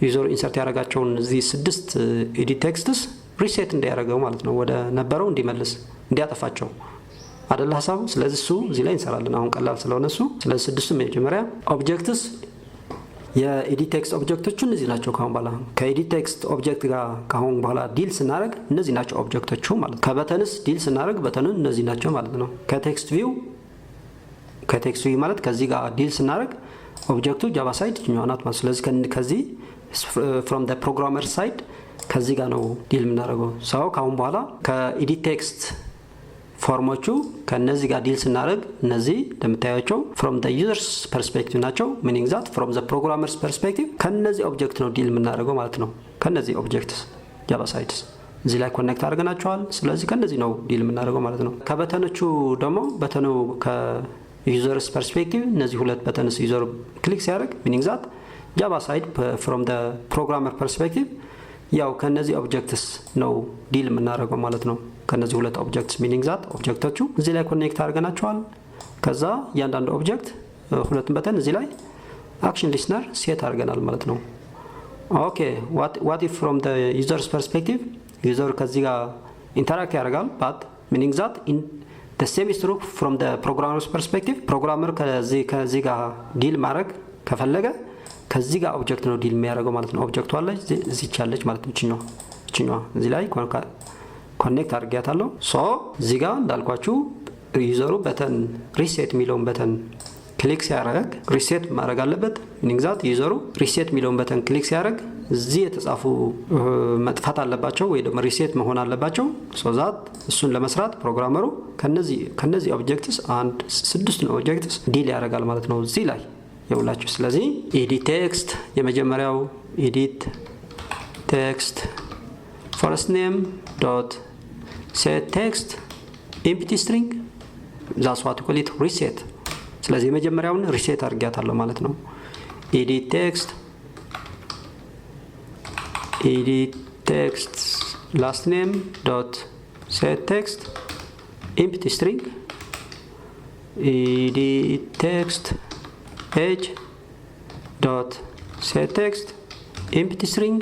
ዩዘሩ ኢንሰርት ያደርጋቸውን እዚህ 6 ኤዲት ቴክስትስ ሪሴት እንዲያደርገው ማለት ነው ወደ ነበረው እንዲመልስ እንዲያጠፋቸው አይደል ሐሳቡ። ስለዚህ እሱ እዚህ ላይ እንሰራለን አሁን ቀላል ስለሆነ እሱ ስለዚህ 6 መጀመሪያ ኦብጀክትስ የኤዲት ቴክስት ኦብጀክቶቹ እነዚህ ናቸው። ካሁን በኋላ ከኤዲት ቴክስት ኦብጀክት ጋር ካሁን በኋላ ዲል ስናደርግ እነዚህ ናቸው ኦብጀክቶቹ ማለት ነው። ከበተንስ ዲል ስናደርግ በተኑን እነዚህ ናቸው ማለት ነው። ከቴክስት ቪው ማለት ከዚህ ጋር ዲል ስናደርግ ኦብጀክቱ ጃቫ ሳይድ እኛው ናት ማለት ስለዚህ ከዚህ from the programmer side ከዚህ ጋር ነው ዲል የምናደርገው። ሰው ካሁን በኋላ ከኤዲት ቴክስት ፎርሞቹ ከነዚህ ጋር ዲል ስናደርግ እነዚህ እንደምታያቸው from the user's perspective ናቸው meaning that from the programmer's perspective ከነዚህ ኦብጀክት ነው ዲል የምናደርገው ማለት ነው። ከነዚህ ኦብጀክትስ ጃቫ ሳይድስ እዚህ ላይ ኮኔክት አድርገናቸዋል። ስለዚህ ከነዚህ ነው ዲል የምናደርገው ማለት ነው። ከበተኖቹ ደግሞ በተኑ ከዩዘርስ ፐርስፔክቲቭ እነዚህ ሁለት በተንስ ዩዘር ክሊክ ሲያደርግ meaning that ጃቫ ሳይድ from the programmer perspective ያው ከነዚህ ኦብጀክትስ ነው ዲል የምናደርገው ማለት ነው። ከነዚህ ሁለት ኦብጀክትስ meaning that ኦብጀክቶቹ እዚህ ላይ ኮኔክት አድርገናቸዋል። ከዛ እያንዳንዱ ኦብጀክት ሁለቱም በተን እዚህ ላይ አክሽን ሊስነር ሴት አድርገናል ማለት ነው። ኦኬ what if from the user's perspective ዩዘር ከዚህ ጋር ኢንተራክት ያደርጋል but meaning that in the same is true from the programmer's perspective ፕሮግራመር ከዚህ ጋር ዲል ማድረግ ከፈለገ ከዚህ ጋር ኦብጀክት ነው ዲል የሚያደርገው ማለት ነው። ኦብጀክቱ አለ እዚህ ቻለች ማለት ነው። እቺኛዋ እዚህ ላይ ኮኔክት አድርጌያታለሁ። ሶ እዚህ ጋር እንዳልኳችሁ ዩዘሩ በተን ሪሴት የሚለውን በተን ክሊክ ሲያደርግ ሪሴት ማድረግ አለበት meaning that ዩዘሩ ሪሴት የሚለውን በተን ክሊክ ሲያደርግ እዚህ የተጻፉ መጥፋት አለባቸው ወይ ደግሞ ሪሴት መሆን አለባቸው። so that እሱን ለመስራት ፕሮግራመሩ ከነዚህ ኦብጀክትስ አንድ 6 ኦብጀክትስ ዲል ያደርጋል ማለት ነው እዚህ ላይ ይውላችሁ። ስለዚህ ኤዲት ቴክስት የመጀመሪያው ኤዲት ቴክስት first name dot set text empty string that's what we call it reset። ስለዚህ የመጀመሪያውን ሪሴት አድርጌያታለሁ ማለት ነው። ኤዲት ቴክስት last name dot set text empty string edit text page dot set text empty string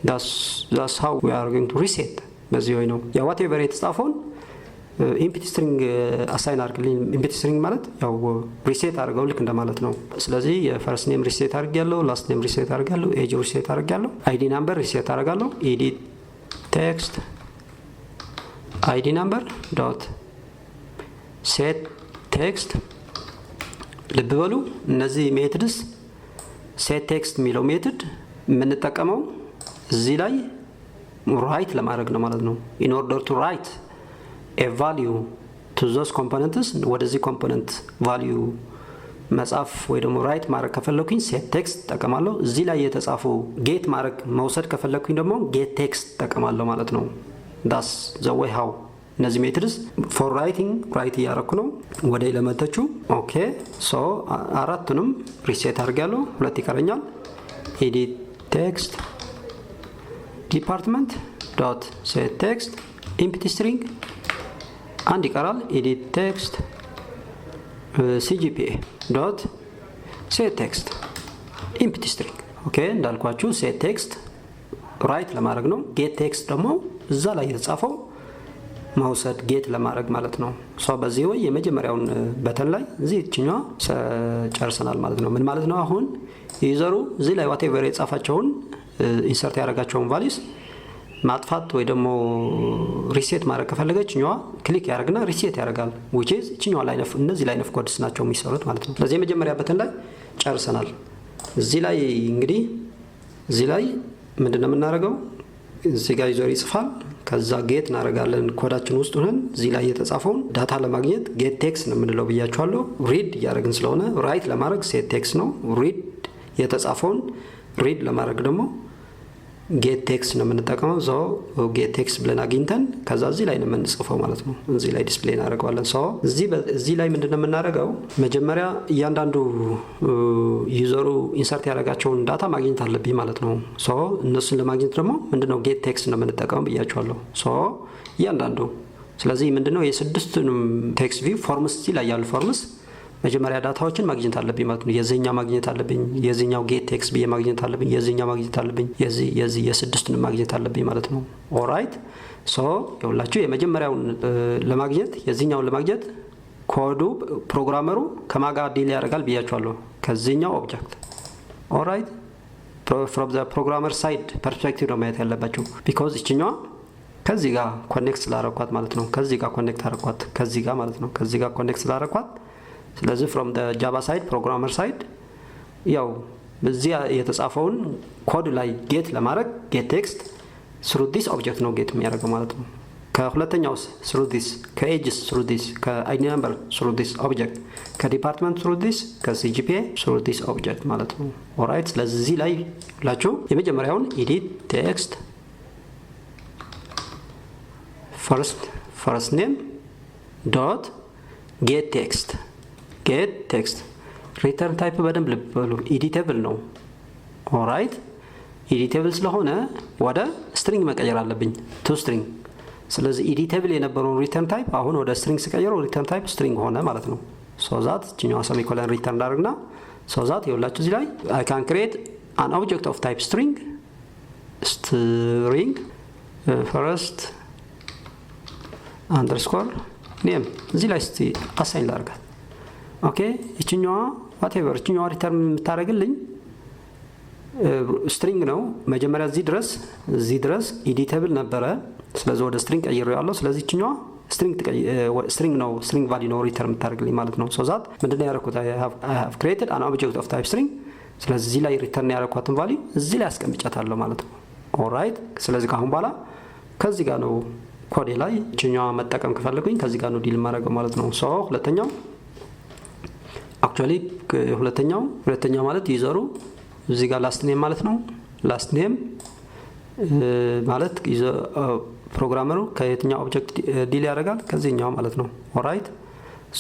that's how we are going to reset በዚህ ወይ ነው ያ whatever የተጻፈውን empty string አሳይን አድርግልኝ። empty string ማለት ያው ሪሴት አድርገው ልክ እንደማለት ነው። ስለዚህ የፈርስት ኔም ሪሴት አድርጌያለሁ፣ ላስት ኔም ሪሴት አድርጌያለሁ፣ ኤጅ ሪሴት አድርጌያለሁ፣ አይዲ ናምበር ሪሴት አድርጋለሁ። ኤዲት ቴክስት አይዲ ናምበር ዶት ሴት ቴክስት ልብ በሉ እነዚህ ሜትድስ ሴት ቴክስት የሚለው ሜትድ የምንጠቀመው እዚህ ላይ ራይት ለማድረግ ነው ማለት ነው። in order to write a value to those components ወደዚህ ኮምፖነንት ቫልዩ መጻፍ ወይ ደግሞ ራይት ማድረግ ከፈለኩኝ ሴት ቴክስት ተጠቀማለሁ። እዚህ ላይ የተጻፉ ጌት ማድረግ መውሰድ ከፈለኩኝ ደግሞ ጌት ቴክስት ተጠቀማለሁ ማለት ነው። that's the way how እነዚህ ሜትድስ ፎር ራይቲንግ ራይት እያደረኩ ነው ወደ ኤለመንቶቹ። ኦኬ ሶ አራቱንም ሪሴት አድርጋለሁ። ሁለት ይቀረኛል። ኤዲት ቴክስት ዲፓርትመንት ዶት ሴት ቴክስት ኢምፕቲ ስትሪንግ አንድ ይቀራል። ኤዲት ቴክስት ሲጂፒኤ ዶት ሴት ቴክስት ኢምፕቲ ስትሪንግ። ኦኬ እንዳልኳችሁ ሴት ቴክስት ራይት ለማድረግ ነው። ጌት ቴክስት ደግሞ እዛ ላይ የተጻፈው ማውሰድ ጌት ለማድረግ ማለት ነው። ሶ በዚህ ወይ የመጀመሪያውን በተን ላይ እዚህ እችኛዋ ጨርሰናል ማለት ነው። ምን ማለት ነው? አሁን ዩዘሩ እዚህ ላይ ዋቴቨር የጻፋቸውን ኢንሰርት ያደረጋቸውን ቫልዩስ ማጥፋት ወይ ደግሞ ሪሴት ማድረግ ከፈለገ እችኛዋ ክሊክ ያደርግና ሪሴት ያደርጋል። which is እችኛዋ ላይ እነዚህ ላይን ኦፍ ኮድስ ናቸው የሚሰሩት ማለት ነው። ስለዚህ የመጀመሪያ በተን ላይ ጨርሰናል። እዚህ ላይ እንግዲህ እዚህ ላይ ምንድነው የምናደርገው? እዚህ ጋር ዩዘር ይጽፋል። ከዛ ጌት እናደርጋለን ኮዳችን ውስጥ ሆነን እዚህ ላይ የተጻፈውን ዳታ ለማግኘት ጌት ቴክስት ነው የምንለው ብያችኋለሁ። ሪድ እያደረግን ስለሆነ ራይት ለማድረግ ሴት ቴክስት ነው። ሪድ የተጻፈውን ሪድ ለማድረግ ደግሞ ጌት ቴክስት ነው የምንጠቀመው። ሶ ጌት ቴክስት ብለን አግኝተን ከዛ እዚህ ላይ ነው የምንጽፈው ማለት ነው። እዚህ ላይ ዲስፕሌይ እናደርገዋለን። ሶ እዚህ ላይ ምንድነው የምናደርገው? መጀመሪያ እያንዳንዱ ዩዘሩ ኢንሰርት ያደረጋቸውን ዳታ ማግኘት አለብኝ ማለት ነው። ሶ እነሱን ለማግኘት ደግሞ ምንድነው ጌት ቴክስት ነው የምንጠቀመው ብያችኋለሁ። ሶ እያንዳንዱ ስለዚህ ምንድነው የስድስቱንም ቴክስት ቪው ፎርምስ እዚህ ላይ ያሉ ፎርምስ መጀመሪያ ዳታዎችን ማግኘት አለብኝ ማለት ነው። የዚህኛው ማግኘት አለብኝ፣ የዚህኛው ጌት ቴክስት ብዬ ማግኘት አለብኝ፣ የዚህኛው ማግኘት አለብኝ፣ የዚህ የስድስቱን ማግኘት አለብኝ ማለት ነው። ኦራይት ሶ ይኸውላችሁ የመጀመሪያውን ለማግኘት የዚህኛውን ለማግኘት ኮዱ ፕሮግራመሩ ከማጋ ዲል ያደርጋል ብያችኋለሁ ከዚህኛው ኦብጀክት። ኦራይት ፍሮም ዘ ፕሮግራመር ሳይድ ፐርስፔክቲቭ ነው ማየት ያለባችሁ። ቢኮዝ እችኛዋ ከዚህ ጋር ኮኔክት ስላደረኳት ማለት ነው። ከዚህ ጋር ኮኔክት አደረኳት ከዚህ ጋር ማለት ነው። ከዚህ ጋር ኮኔክት ስላደረኳት ስለዚህ from the java side programmer side ያው በዚህ የተጻፈውን ኮድ ላይ ጌት ለማድረግ ጌት ቴክስት through this object ነው ጌት የሚያደርገው ማለት ነው። ከሁለተኛው through this ከኤጅስ through this ከአይዲ ነምበር through this object ከዲፓርትመንት through this ከሲጂፒኤ through this object ማለት ነው። ኦራይት ስለዚህ ላይ ሁላችሁ የመጀመሪያውን ኤዲት ቴክስት first name dot get text ጌት ቴክስት ሪተርን ታይፕ በደንብ ልበሉ ኤዲቴብል ነው። ኦራይት ኤዲቴብል ስለሆነ ወደ ስትሪንግ መቀየር አለብኝ ቱ ስትሪንግ። ስለዚህ ኤዲቴብል የነበረውን ሪተርን ታይፕ አሁን ወደ ስትሪንግ ስቀይረው ሪተርን ታይፕ ስትሪንግ ሆነ ማለት ነው። ሶዛት እቺኛው ሰሚኮለን ሪተርን አድርግና ሶዛት ይኸውላችሁ እዚህ ላይ I can create an object of type string first underscore name እዚህ ላይ እስቲ አሳይን ላድርጋት። ኦኬ እቺኛዋ whatever እቺኛዋ ሪተርን የምታደርግልኝ ስትሪንግ ነው። መጀመሪያ እዚህ ድረስ ኤዲቴብል ነበረ። ስለዚህ ወደ ስትሪንግ ቀይሬዋለሁ። ስለዚህ እቺኛዋ ስትሪንግ ነው ስትሪንግ ቫልዩ ነው ሪተርን የምታደርግልኝ ማለት ነው። ሶ ዛት ምንድነው ያደረኩት? I have created an object of type string። ስለዚህ እዚህ ላይ ሪተርን ያደረኳትን ቫልዩ እዚህ ላይ አስቀምጫታለሁ ማለት ነው። ኦራይት ስለዚህ ካሁን በኋላ ከዚህ ጋር ነው ኮዴ ላይ እቺኛዋ መጠቀም ከፈለኩኝ ከዚህ ጋር ነው ዲል ማድረገው ማለት ነው። ሶ ሁለተኛው actually ሁለተኛው ማለት ዩዘሩ እዚህ ጋር ላስት ኔም ማለት ነው። ላስት ኔም ማለት ፕሮግራመሩ ከየትኛው ኦብጀክት ዲል ያደርጋል? ከዚህኛው ማለት ነው። ኦራይት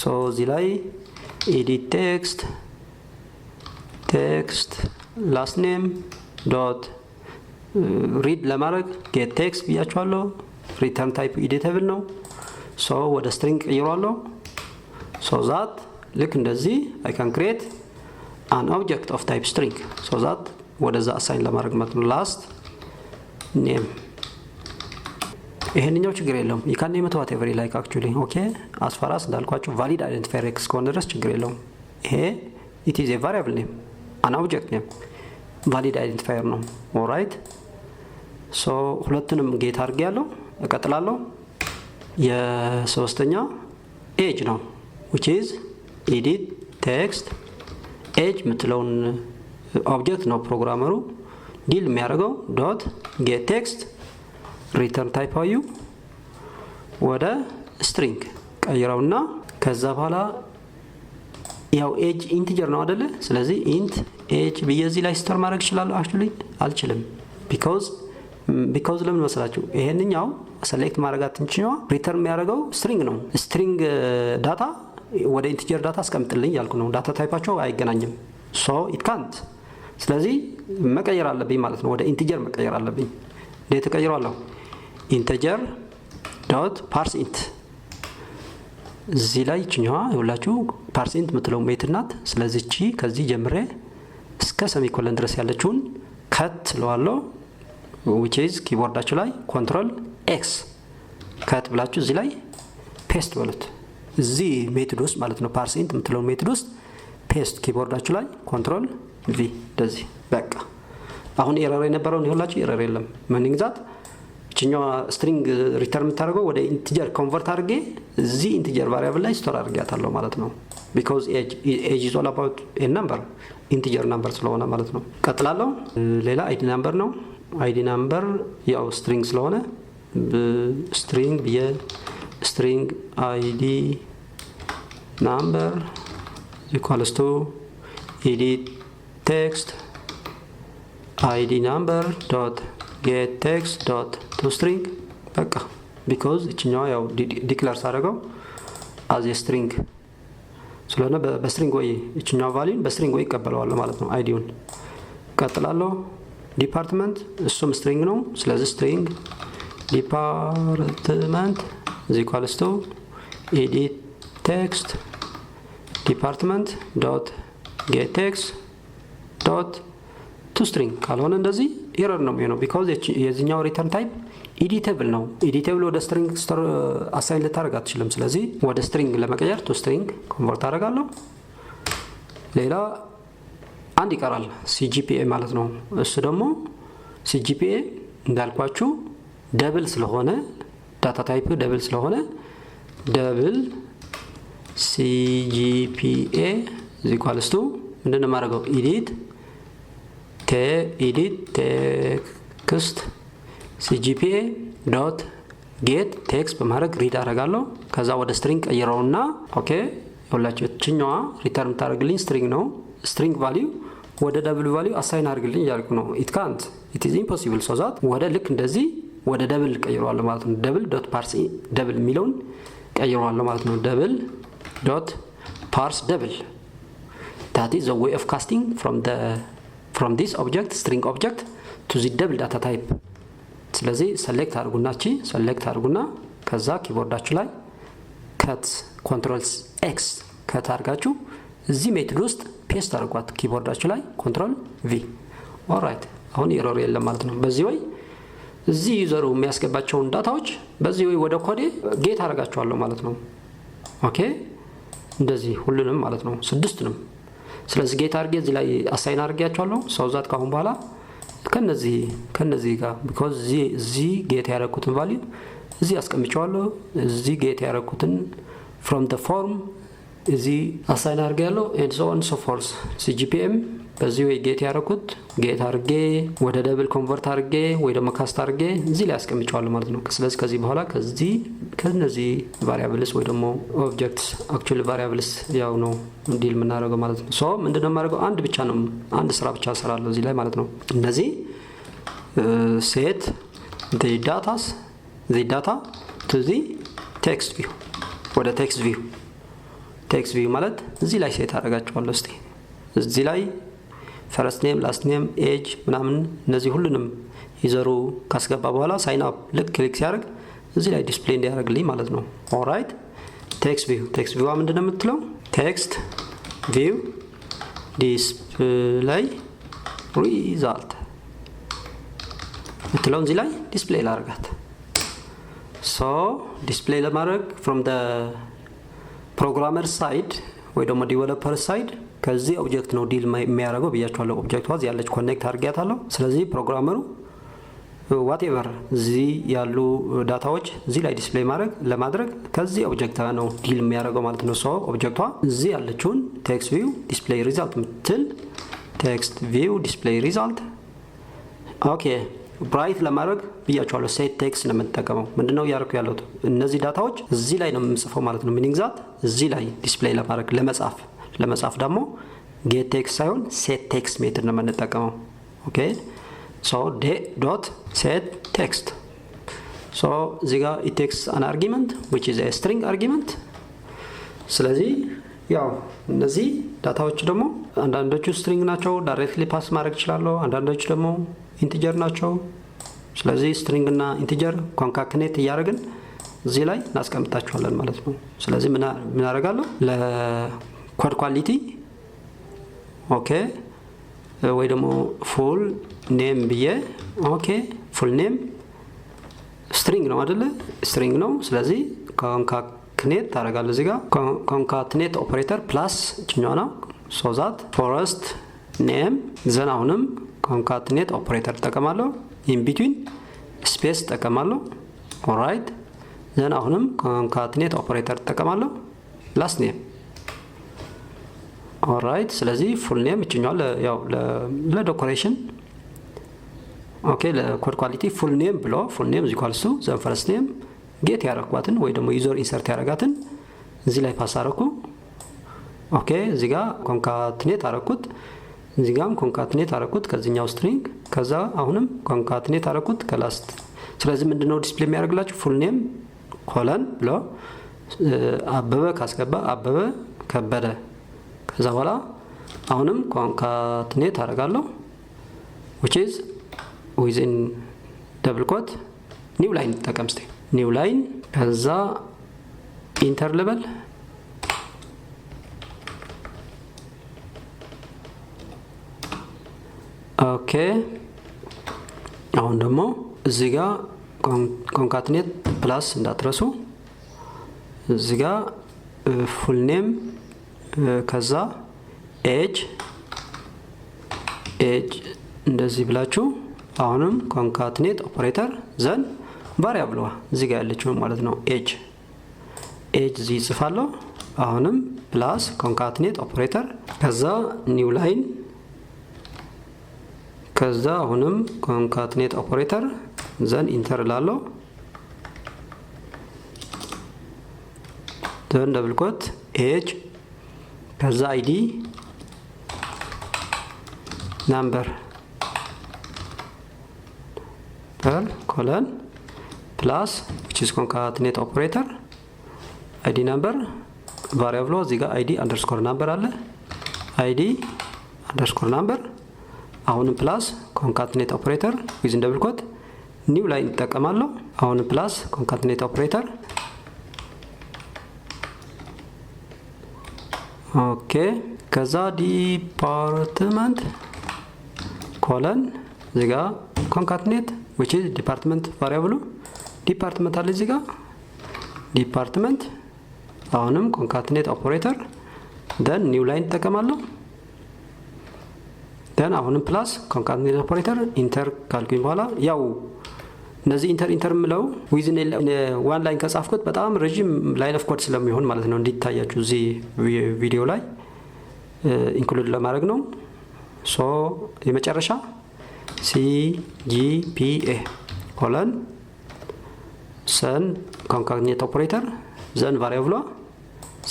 ሶ እዚህ ላይ ኤዲት ቴክስት ላስት ኔም ዶት ሪድ ለማድረግ ጌት ቴክስት ብያችኋለሁ። ሪተርን ታይፕ ኤዲቴብል ነው። ሶ ወደ ስትሪንግ ቀይሯለሁ። ሶ ዛት ልክ እንደዚህ I can create an object of type string so that ወደዛ አሳይን ለማድረግ ማለት ነው። last name ይሄንኛው ችግር የለውም። you can name it whatever you like actually okay as far as እንዳልኳችሁ valid identifier x ከሆነ ድረስ ችግር የለውም። ይሄ it is a variable name an object name valid identifier ነው። alright so ሁለቱንም ጌት አድርጌያለሁ። እቀጥላለሁ። የሶስተኛ age ነው which is edit text age የምትለውን ኦብጀክት ነው ፕሮግራመሩ ዲል የሚያደርገው ዶት ጌት ቴክስት ሪተርን ታይፕ ቫልዩ ወደ ስትሪንግ ቀይረውና ከዛ በኋላ ያው ኤጅ ኢንቲጀር ነው አይደለ? ስለዚህ ኢንት ኤጅ በየዚህ ላይ ስቶር ማድረግ ይችላል። አክቹሊ አልችልም ቢኮዝ ለምን መሰላችሁ? ይሄንኛው ሰሌክት ማድረጋት እንችኛው ሪተርን የሚያደርገው ስትሪንግ ነው። ስትሪንግ ዳታ ወደ ኢንቲጀር ዳታ አስቀምጥልኝ ያልኩ ነው። ዳታ ታይፓቸው አይገናኝም። ሶ ኢት ካንት። ስለዚህ መቀየር አለብኝ ማለት ነው። ወደ ኢንቲጀር መቀየር አለብኝ። እንዴት ተቀይሯለሁ? ኢንቲጀር ዶት ፓርስ ኢንት እዚህ ላይ እቺኛዋ ይኸውላችሁ ፓርሴንት የምትለው ሜትድ ናት። ስለዚህ እቺ ከዚህ ጀምሬ እስከ ሰሚኮለን ድረስ ያለችውን ከት ለዋለው which is ኪቦርዳችሁ ላይ ኮንትሮል ኤክስ ከት ብላችሁ እዚህ ላይ ፔስት በሉት። እዚህ ሜትድ ውስጥ ማለት ነው ፓርሴንት የምትለው ሜትድ ውስጥ ፔስት ኪቦርዳችሁ ላይ ኮንትሮል ቪ እንደዚህ በቃ። አሁን ኤረር የነበረውን ይኸውላችሁ ኤረር የለም። ምንኝ ዛት እቺኛዋ ስትሪንግ ሪተርን የምታደርገው ወደ ኢንቲጀር ኮንቨርት አድርጌ እዚህ ኢንቲጀር ቫሪያብል ላይ ስቶር አድርጌያታለሁ ማለት ነው። because age is all about a number ኢንቲጀር ነምበር ስለሆነ ማለት ነው። ቀጥላለሁ። ሌላ አይዲ ነምበር ነው። አይዲ ነምበር ያው ስትሪንግ ስለሆነ ስትሪንግ ስትሪንግ አይዲ ነምበር equals to edit text id number dot get text dot to string በቃ because እቺኛው ያው ዲክሌር ሳደርገው as a string ስለሆነ በስትሪንግ ወይ እቺኛው ቫልዩ በስትሪንግ ወይ ይቀበለዋል ማለት ነው አይዲውን። ቀጥላለሁ። ዲፓርትመንት እሱም ስትሪንግ ነው። ስለዚህ ስትሪንግ ዲፓርትመንት is equals to edit text department dot get text dot to string ካልሆነ እንደዚህ ኤረር ነው የሚሆነው because የዚህኛው ሪተርን ታይፕ ኤዲቴብል ነው። ኤዲቴብል ወደ ስትሪንግ አሳይን ልታደርግ አትችልም። ስለዚህ ወደ ስትሪንግ ለመቀየር ቱ ስትሪንግ ኮንቨርት አደርጋለሁ። ሌላ አንድ ይቀራል ሲጂፒኤ ማለት ነው። እሱ ደግሞ ሲጂፒኤ እንዳልኳችሁ ደብል ስለሆነ ዳታ ታይፕ ደብል ስለሆነ ደብል ሲጂፒኤ ኢኳልስ ቱ ምንድነው ማድረገው ኤዲት ቴክስት ሲጂፒኤ ዶት ጌት ቴክስት በማድረግ ሪድ አደርጋለሁ። ከዛ ወደ ስትሪንግ ቀይረውና ኦኬ ይኸውላችሁ እቺኛዋ ሪተርን ታደርግልኝ ስትሪንግ ነው። ስትሪንግ ቫልዩ ወደ ደብል ቫልዩ አሳይን አድርግልኝ እያልኩ ነው። ኢት ካንት ኢት ኢዝ ኢምፖሲብል ሶ ዛት ወደ ልክ እንደዚህ ወደ ደብል ቀይረዋለሁ ማለት ነው። ደብል ዶት ፓርስ ደብል የሚለውን ቀይረዋለሁ ማለት ነው። ደብል ዶት ፓርስ ደብል that is the way of casting from this object string object to the double data type። ስለዚህ ሰሌክት አድርጉና ሰሌክት አድርጉና ከዛ ኪቦርዳችሁ ላይ ከት ኮንትሮል ኤክስ ከት አድርጋችሁ እዚህ ሜትድ ውስጥ ፔስት አድርጓት ኪቦርዳችሁ ላይ ኮንትሮል ቪ። ኦልራይት አሁን ኤረር የለም ማለት ነው። በዚህ ወይ እዚህ ዩዘሩ የሚያስገባቸውን ዳታዎች በዚህ ወይ ወደ ኮዴ ጌት አደርጋቸዋለሁ ማለት ነው። ኦኬ እንደዚህ ሁሉንም ማለት ነው ስድስቱንም። ስለዚህ ጌት አድርጌ እዚህ ላይ አሳይን አድርጌያቸዋለሁ። ሰው ዛት ካሁን በኋላ ከነዚህ ጋር because እዚህ ጌት ያደረኩትን ቫልዩ እዚህ አስቀምጫለሁ። እዚህ ጌት ያደረኩትን from the form እዚህ አሳይን አድርጌያለሁ and so on so forth። ሲጂፒኤም በዚህ ወይ ጌት ያደረኩት ጌት አድርጌ ወደ ደብል ኮንቨርት አድርጌ ወይ ደግሞ ካስት አድርጌ እዚህ ላይ አስቀምጫለሁ ማለት ነው። ስለዚህ ከዚህ በኋላ ከነዚህ ቫሪያብልስ ወይ ደግሞ ኦብጀክትስ አክቹዋሊ ቫሪያብልስ ያው ነው ዲል የምናደርገው ማለት ነው። ሶ ምንድነው የማደርገው አንድ ስራ ብቻ እሰራለሁ እዚህ ላይ ማለት ነው። እነዚህ set the data to the text view ወደ text view ማለት እዚህ ላይ ሴት አደርጋቸዋለሁ። እስቲ እዚህ ላይ ፈርስት ኔም ላስት ኔም ኤጅ ምናምን እነዚህ ሁሉንም ይዘሩ ካስገባ በኋላ ሳይን አፕ ልክ ክሊክ ሲያደርግ እዚህ ላይ ዲስፕሌይ እንዲያደርግልኝ ማለት ነው። ኦልራይት ቴክስት ቪው ምንድነው የምትለው? ቴክስት ቪው ዲስፕሌይ ሪዛልት ምትለው እዚህ ላይ ዲስፕሌይ ላደርጋት። ሶ ዲስፕሌይ ለማድረግ from the programmer side ወይ ደግሞ ዲቨሎፐር ሳይድ ከዚህ ኦብጀክት ነው ዲል የሚያደርገው ብያችኋለሁ። ኦብጀክቷ እዚህ ያለች ኮኔክት አድርጌያታለሁ። ስለዚህ ፕሮግራመሩ ዋቴቨር እዚህ ያሉ ዳታዎች እዚህ ላይ ዲስፕሌይ ለማድረግ ከዚህ ኦብጀክት ነው ዲል የሚያደርገው ማለት ነው። ሶ ኦብጀክቷ እዚህ ያለችውን ቴክስት ቪው ዲስፕሌይ ሪዛልት ምትል ቴክስት ቪው ዲስፕሌይ ሪዛልት ኦኬ ብራይት ለማድረግ ብያቸዋለሁ። ሴት ቴክስት ነው የምንጠቀመው። ምንድነው እያደረኩ ያለሁት እነዚህ ዳታዎች እዚህ ላይ ነው የምጽፈው ማለት ነው። ሚኒንግ ዛት እዚህ ላይ ዲስፕሌይ ለማድረግ ለመጻፍ ደግሞ ጌት ቴክስት ሳይሆን ሴት ቴክስት ሜትድ ነው የምንጠቀመው። ኦኬ ሶ ዶት ሴት ቴክስት ሶ እዚህ ጋር it takes an argument which is a string argument። ስለዚህ ያው እነዚህ ዳታዎች ደግሞ አንዳንዶቹ ስትሪንግ ናቸው ዳይሬክትሊ ፓስ ማድረግ ይችላል። አንዳንዶቹ ደግሞ ኢንቲጀር ናቸው። ስለዚህ ስትሪንግ እና ኢንቲጀር ኮንካትኔት እያደረግን እዚህ ላይ እናስቀምጣቸዋለን ማለት ነው። ስለዚህ ምን አደርጋለሁ ለኮድ ኳሊቲ ኦኬ ወይ ደግሞ ፉል ኔም ብዬ ኦኬ ፉል ኔም ስትሪንግ ነው አይደለ? ስትሪንግ ነው። ስለዚህ ኮንካትኔት ታደርጋለህ እዚህ ጋር ኮንካትኔት ኦፕሬተር ፕላስ እችኛዋ ነው ሶ ዛት ፈርስት ኔም ዘን አሁንም ኮንካትኔት ኦፕሬተር ተጠቀማለሁ ኢን ቢትዊን ስፔስ ተጠቀማለሁ ኦልራይት ዘን አሁንም ኮንካትኔት ኦፕሬተር ተጠቀማለሁ ላስት ኔም ኦልራይት። ስለዚህ ፉል ኔም እችኛዋ ያው ለዴኮሬሽን ኦኬ ለኮድ ኳሊቲ ፉል ኔም ብሎ ፉል ኔም ኢኳልስ ቱ ዘ ፈርስት ኔም ጌት ያረኳትን ወይ ደግሞ ዩዘር ኢንሰርት ያረጋትን እዚህ ላይ ፓስ አረኩ። ኦኬ እዚህ ጋር ኮንካትኔት አረኩት እዚህ ጋርም ኮንካትኔት አረኩት ከዚህኛው ስትሪንግ ከዛ አሁንም ኮንካትኔት አረኩት ከላስት። ስለዚህ ምንድነው ዲስፕሌይ የሚያደርግላችሁ ፉል ኔም ኮለን ብሎ አበበ ካስገባ አበበ ከበደ ከዛ በኋላ አሁንም ኮንካትኔት አረጋለሁ which is within double quote ኒው ላይን ተጠቀም እስቲ ኒው ላይን ከዛ ኢንተር ሌቨል ኦኬ አሁን ደግሞ እዚህ ጋር ኮንካትኔት ፕላስ እንዳትረሱ እዚህ ጋር ፉል ኔም ከዛ ኤጅ እንደዚህ ብላችሁ አሁንም ኮንካትኔት ኦፕሬተር ዘን ቫሪያብሏ እዚህ ጋር ያለችው ማለት ነው ኤጅ እዚህ ጽፋለሁ አሁንም ፕላስ ኮንካትኔት ኦፕሬተር ከዛ ኒው ላይን ከዛ አሁንም ኮንካትኔት ኦፕሬተር ዘን ኢንተር ላለው ዘን ደብል ኮት ኤጅ ከዛ አይዲ ናምበር ፐር ኮለን ፕላስ which is concatenate operator id number variable እዚህ ጋር id underscore number አለ id underscore number አሁንም ፕላስ concatenate operator within double quote ኒው ላይ እንጠቀማለሁ አሁንም ፕላስ concatenate operator ኦኬ ከዛ ዲፓርትመንት ኮለን እዚህ ጋር concatenate which is department variable ዲፓርትመንት አለ እዚህ ጋር ዲፓርትመንት አሁንም concatenate operator then ኒው ላይን ተጠቀማለሁ then አሁንም ፕላስ concatenate operator ኢንተር ካልኩኝ በኋላ ያው እነዚህ ኢንተር ምለው within one ላይን ከጻፍኩት በጣም ረጅም ላይን ኦፍ ኮድ ስለሚሆን ማለት ነው እንዲታያችሁ እዚህ ቪዲዮ ላይ ኢንክሉድ ለማድረግ ነው። ሶ የመጨረሻ CGPA ኮለን ሰን ኮንካትኔት ኦፕሬተር ዘን ቫሪያብሏ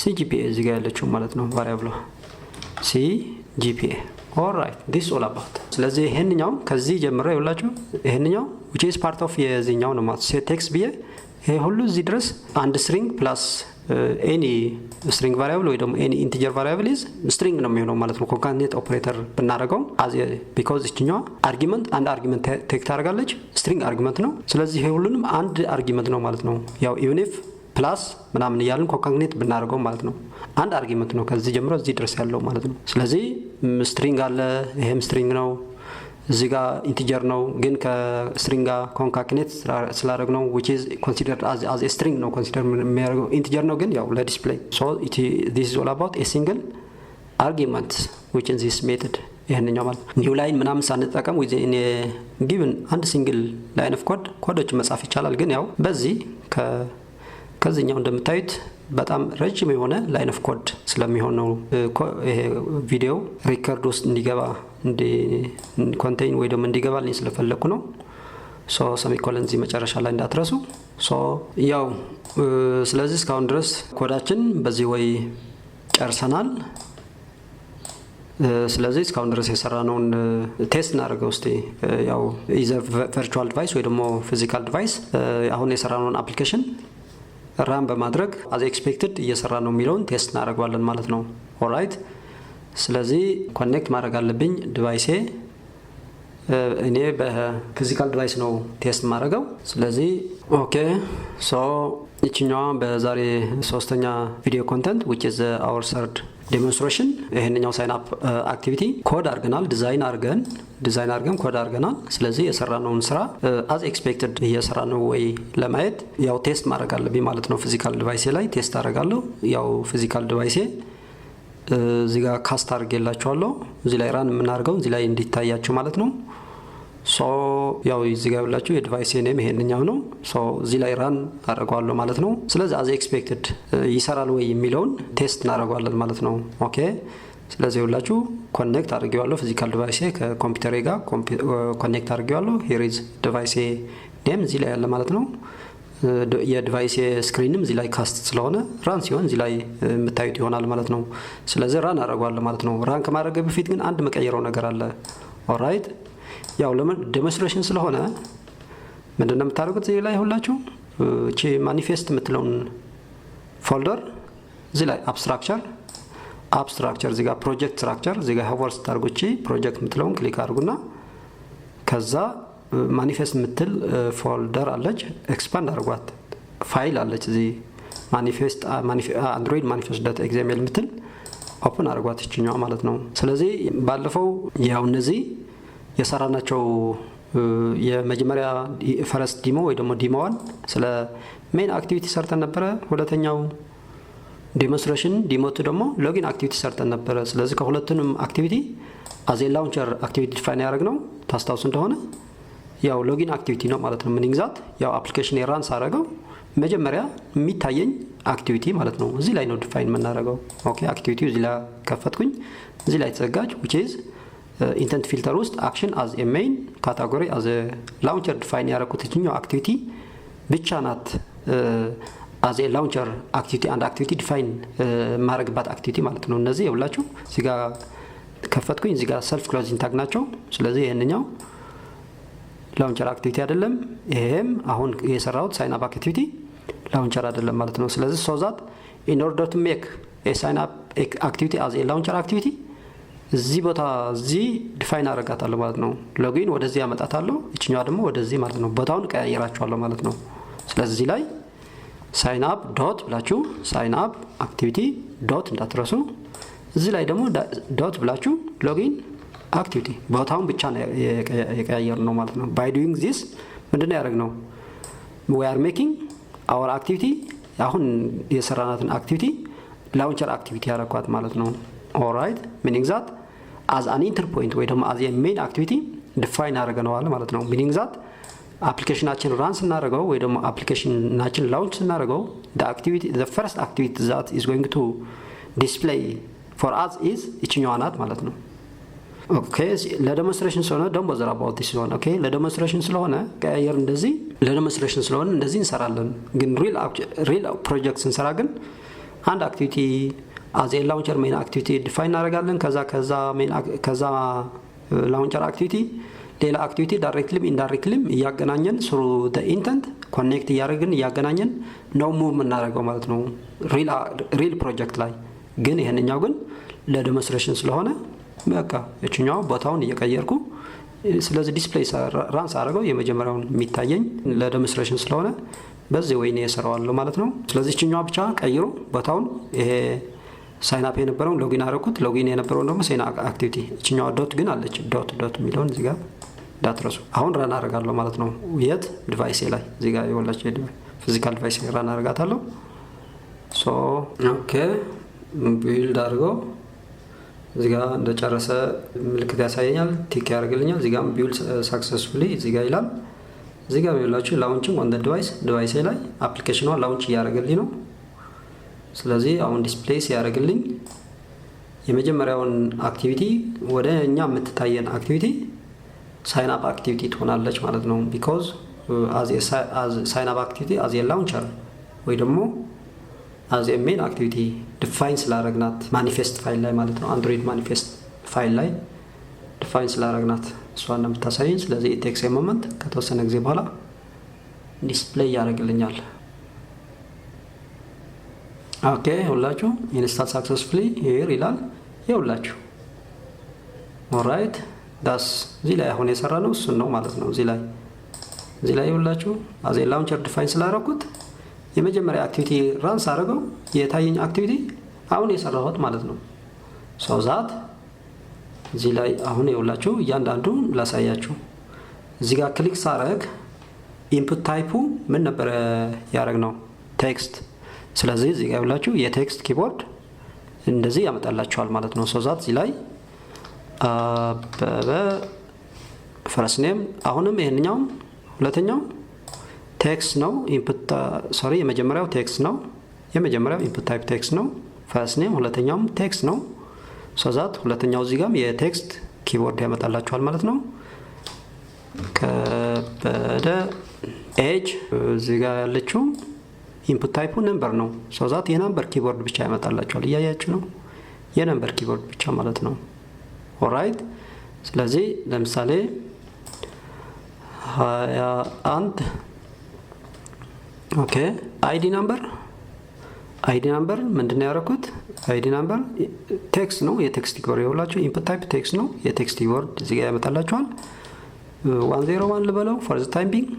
CGPA እዚህ ጋር ያለችው ማለት ነው ቫሪያብሏ CGPA ኦልራይት ዲስ ኦል አባውት። ስለዚህ ይሄንኛው ከዚህ ጀምሮ ይኸውላችሁ ይሄንኛው which is part of የዚህኛው ነው ማለት ሴት ቴክስት ብዬ ይሄ ሁሉ እዚህ ድረስ አንድ ስትሪንግ ፕላስ ኤኒ ስትሪንግ ቫሪያብል ወይ ደግሞ ኤኒ ኢንቲጀር ቫሪያብል ኢዝ ስትሪንግ ነው የሚሆነው ማለት ነው። ኮንካትኔት ኦፕሬተር ብናደርገው ቢኮዝ እችኛዋ አርጊመንት አንድ አርጊመንት ቴክ ታደርጋለች ስትሪንግ አርጊመንት ነው። ስለዚህ ይሄ ሁሉንም አንድ አርጊመንት ነው ማለት ነው። ያው ኢቭን ኢፍ ፕላስ ምናምን እያልን ኮንካትኔት ብናደርገው ማለት ነው አንድ አርጊመንት ነው ከዚህ ጀምሮ እዚህ ድረስ ያለው ማለት ነው። ስለዚህ ስትሪንግ አለ ይሄም ስትሪንግ ነው እዚህ ጋር ኢንቲጀር ነው ግን ከስትሪንግ ጋር ኮንካትኔት ስላደረግ ነው which is considered as a string ነው ኮንሲደር የሚያደርገው ኢንቲጀር ነው ግን ያው ለዲስፕሌይ so this is all about a single argument which in this method ይሄንኛው ማለት ኒው ላይን ምናምን ሳንጠቀም ዊዝን ጊቭን አንድ ሲንግል ላይን ኦፍ ኮዶች መጻፍ ይቻላል። ግን ያው በዚህ ከዚህኛው እንደምታዩት በጣም ረጅም የሆነ ላይን ኦፍ ኮድ ስለሚሆን ነው ይሄ ቪዲዮ ሪከርድ ውስጥ እንዲገባ ኮንቴይን ወይ ደግሞ እንዲገባልኝ ስለፈለኩ ነው። ሶ ሰሚኮለን እዚህ መጨረሻ ላይ እንዳትረሱ። ሶ ያው ስለዚህ እስካሁን ድረስ ኮዳችን በዚህ ወይ ጨርሰናል። ስለዚህ እስካሁን ድረስ የሰራነውን ቴስት እናደርገው እስቲ። ያው ኢዘር ቨርቹዋል ዲቫይስ ወይ ደግሞ ፊዚካል ዲቫይስ አሁን የሰራነውን አፕሊኬሽን ራን በማድረግ አዝ ኤክስፔክትድ እየሰራ ነው የሚለውን ቴስት እናደርገዋለን ማለት ነው። ኦልራይት ስለዚህ ኮኔክት ማድረግ አለብኝ ዲቫይሴ። እኔ በፊዚካል ዲቫይስ ነው ቴስት ማድረገው። ስለዚህ ኦኬ ሶ ይችኛዋ በዛሬ ሶስተኛ ቪዲዮ ኮንተንት which is our third demonstration ይሄንኛው ሳይን አፕ አክቲቪቲ ኮድ አድርገናል። ዲዛይን አድርገን ኮድ አድርገናል። ስለዚህ የሰራነውን ስራ as expected እየሰራ ነው ወይ ለማየት ያው ቴስት ማድረግ አለብኝ ማለት ነው። ፊዚካል ዲቫይሴ ላይ ቴስት አደርጋለሁ። ያው ፊዚካል ዲቫይሴ እዚህ ጋር ካስት አድርጌላችኋለሁ። እዚህ ላይ ራን የምናደርገው እዚህ ላይ እንዲታያችሁ ማለት ነው። ሶ ያው እዚህ ጋር ብላችሁ የዲቫይስ ኔም ይሄንኛው ነው። ሶ እዚህ ላይ ራን አደርጋለሁ ማለት ነው። ስለዚህ as expected ይሰራል ወይ የሚለውን ቴስት እናደርጋለን ማለት ነው። ኦኬ ስለዚህ ሁላችሁ ኮኔክት አድርጌዋለሁ። ፊዚካል ዲቫይስ ከኮምፒውተሬ ጋር ኮኔክት አድርጌዋለሁ። ሂር ኢዝ ዲቫይስ ኔም እዚህ ላይ ያለ ማለት ነው። የዲቫይስ ስክሪንም እዚህ ላይ ካስት ስለሆነ ራን ሲሆን እዚህ ላይ የምታዩት ይሆናል ማለት ነው። ስለዚህ ራን አደርጋለሁ ማለት ነው። ራን ከማድረግ በፊት ግን አንድ መቀየረው ነገር አለ። ኦልራይት ያው ዴሞንስትሬሽን ስለሆነ ምንድነው የምታደርጉት? እዚህ ላይ ሁላችሁ እቺ ማኒፌስት የምትለውን ፎልደር እዚህ ላይ አብስትራክቸር እዚህ ጋር ፕሮጀክት ስትራክቸር እዚህ ጋር ሆቨር ስታርጉ እቺ ፕሮጀክት የምትለውን ክሊክ አድርጉና ከዛ ማኒፌስት የምትል ፎልደር አለች። ኤክስፓንድ አድርጓት። ፋይል አለች እዚህ ማኒፌስት አንድሮይድ manifest.xml የምትል ኦፕን አድርጓት እቺኛው ማለት ነው። ስለዚህ ባለፈው ያው እነዚህ የሰራናቸው የመጀመሪያ ፈረስት ዲሞ ወይ ደግሞ ዲሞ1 ስለ ሜን አክቲቪቲ ሰርተን ነበረ። ሁለተኛው ዴሞንስትሬሽን ዲሞ2 ደግሞ ሎጊን አክቲቪቲ ሰርተን ነበረ። ስለዚህ ከሁለቱንም አክቲቪቲ አዝ ኤ ላውንቸር አክቲቪቲ ዲፋይን ያደረግነው ታስታውሱ እንደሆነ ያው ሎጊን አክቲቪቲ ነው ማለት ነው። ምን ይግዛት ያው አፕሊኬሽን ራን ሳደርገው መጀመሪያ የሚታየኝ አክቲቪቲ ማለት ነው። እዚህ ላይ ነው ዲፋይን የምናደርገው። ኦኬ አክቲቪቲው እዚህ ላይ ከፈትኩኝ እዚህ ላይ ተዘጋጅ which is ኢንተንት ፊልተር ውስጥ አክሽን አዝ ኤ ሜይን ካቴጎሪ አዝ ኤ ላውንቸር ዲፋይን ያደረኩት እኛው አክቲቪቲ ብቻ ናት። አዝ ኤ ላውንቸር አክቲቪቲ አንድ አክቲቪቲ ዲፋይን ማድረግባት አክቲቪቲ ማለት ነው። እነዚህ ይኸውላችሁ እዚህ ጋር ከፈትኩኝ እዚህ ጋር ሰልፍ ክሎዚንግ ታግ ናቸው። ስለዚህ ይሄንኛው ላውንቸር አክቲቪቲ አይደለም። ይሄም አሁን የሰራሁት ሳይን አፕ አክቲቪቲ ላውንቸር አይደለም ማለት ነው። ስለዚህ so that in order to make a sign up activity as a launcher activity እዚህ ቦታ እዚህ ዲፋይን አደርጋታለሁ ማለት ነው። ሎጊን ወደዚህ ያመጣታለሁ፣ እቺኛዋ ደግሞ ወደዚህ ማለት ነው። ቦታውን ቀያየራቸዋለሁ ማለት ነው። ስለዚህ ላይ ሳይን አፕ ዶት ብላችሁ ሳይን አፕ አክቲቪቲ ዶት እንዳትረሱ። እዚህ ላይ ደግሞ ዶት ብላችሁ ሎጊን አክቲቪቲ ቦታውን ብቻ ነው የቀያየር ነው ማለት ነው። by doing this ምንድነው ያደረግነው? we are making our activity አሁን የሰራናትን አክቲቪቲ ላውንቸር አክቲቪቲ ያደረኳት ማለት ነው። ኦልራይት meaning that as an enter point ወይ ደግሞ as a main activity define አድርገነዋል ማለት ነው። meaning that አፕሊኬሽናችን ራን ስናደርገው ወይ ደግሞ አፕሊኬሽናችን ላውንች ስናደርገው the first activity that is going to display for us is እቺኛዋ ናት ማለት ነው። ኦኬ ለዴሞንስትሬሽን ስለሆነ ደግሞ ዘራባውት ስለሆነ ኦኬ ለዴሞንስትሬሽን ስለሆነ ቀያየር እንደዚህ ለዴሞንስትሬሽን ስለሆነ እንደዚህ እንሰራለን። ግን ሪል ፕሮጀክት ስንሰራ ግን አንድ አክቲቪቲ as a launcher main activity define እናደርጋለን። ከዛ launcher activity ሌላ activity directly indirectly እያገናኘን through the intent connect እያገናኘን ነው ሙቭ እናደርገው ማለት ነው ሪል ፕሮጀክት ላይ። ግን ይሄንኛው ግን ለዴሞንስትሬሽን ስለሆነ በቃ እቺኛው ቦታውን እየቀየርኩ ስለዚህ ዲስፕሌይ ራን ሳደርገው የመጀመሪያውን የሚታየኝ ለዴሞንስትሬሽን ስለሆነ በዚህ ወይ ነው የሰራዋለሁ ማለት ነው። ስለዚህ እቺኛው ብቻ ቀይሩ ቦታውን። ይሄ ሳይን አፕ የነበረው ሎጊን አደረኩት፣ ሎጊን የነበረው ደግሞ ሳይን አክቲቪቲ እቺኛው ዶት ግን አለች ዶት የሚለውን እዚህ ጋር እንዳትረሱ። አሁን ራን አደርጋለሁ ማለት ነው። የት ዲቫይስ ላይ እዚህ ጋር የወላችሁ ፊዚካል ዲቫይስ ራን አደርጋታለሁ። ሶ ኦኬ ቢልድ አድርገው እዚህ ጋር እንደጨረሰ ምልክት ያሳየኛል፣ ቲክ ያደርግልኛል። እዚህ ጋር ቢውል ሳክሰስፉሊ እዚህ ጋር ይላል። እዚህ ጋር የሚላችሁ ላውንቺንግ ኦን ዲቫይስ ላይ አፕሊኬሽኗ ላውንች እያደረገልኝ ነው። ስለዚህ አሁን ዲስፕሌይ ሲያደርግልኝ የመጀመሪያውን አክቲቪቲ ወደ እኛ የምትታየን አክቲቪቲ ሳይን አፕ አክቲቪቲ ትሆናለች ማለት ነው። ቢኮዝ አዝ ሳይን አፕ አክቲቪቲ አዝ ላውንቸር ወይ ደግሞ አዝ ሜን አክቲቪቲ ዲፋይን ስላረግናት ማኒፌስት ፋይል ላይ ማለት ነው። አንድሮይድ ማኒፌስት ፋይል ላይ ዲፋይን ስላረግናት እሷን ነው የምታሳየኝ። ስለዚህ ቴክስ ሞመንት ከተወሰነ ጊዜ በኋላ ዲስፕሌይ ያደርግልኛል። ኦኬ ሁላችሁ ኢንስታል ሳክሰስፉሊ ሂር ይላል። ይኸውላችሁ ኦልራይት ዳስ እዚህ ላይ አሁን የሰራ ነው እሱን ነው ማለት ነው። እዚህ ላይ ይኸውላችሁ አዜ ላውንቸር ዲፋይን ስላደረኩት የመጀመሪያ አክቲቪቲ ራንስ አደረገው የታየኝ አክቲቪቲ አሁን የሰራሁት ማለት ነው። ሶ ዛት እዚህ ላይ አሁን ይኸውላችሁ እያንዳንዱ ላሳያችሁ። እዚህ ጋር ክሊክ ሳረግ ኢንፑት ታይፑ ምን ነበር ያደረግ ነው? ቴክስት። ስለዚህ እዚህ ጋር ይኸውላችሁ የቴክስት ኪቦርድ እንደዚህ ያመጣላችኋል ማለት ነው። ሶ ዛት እዚህ ላይ አበበ ፈርስት ኔም አሁንም ይሄንኛው ሁለተኛው ቴክስት ነው። ኢንፑት ሶሪ የመጀመሪያው ቴክስት ነው። የመጀመሪያው ኢንፑት ታይፕ ቴክስት ነው ፈርስት ኔም፣ ሁለተኛውም ቴክስት ነው። ሶ ዛት ሁለተኛው እዚህ ጋርም የቴክስት ኪቦርድ ያመጣላችኋል ማለት ነው። ከበደ ኤጅ እዚህ ጋር ያለችው ኢንፑት ታይፑ ነምበር ነው። ሶ ዛት የነምበር ኪቦርድ ብቻ ያመጣላችኋል። እያያችሁ ነው የነምበር ኪቦርድ ብቻ ማለት ነው። ኦራይት ስለዚህ ለምሳሌ 21 ኦኬ አይዲ ናምበር ምንድነው ያደረኩት? አይዲ ናምበር ቴክስት ነው። የቴክስት ኪቦርድ ይኸውላችሁ ኢንፑት ታይፕ ቴክስት ነው። የቴክስት ኪቦርድ እዚህ ጋር ያመጣላችኋል። 101 ልበለው ፎር ዘ ታይም ቢንግ።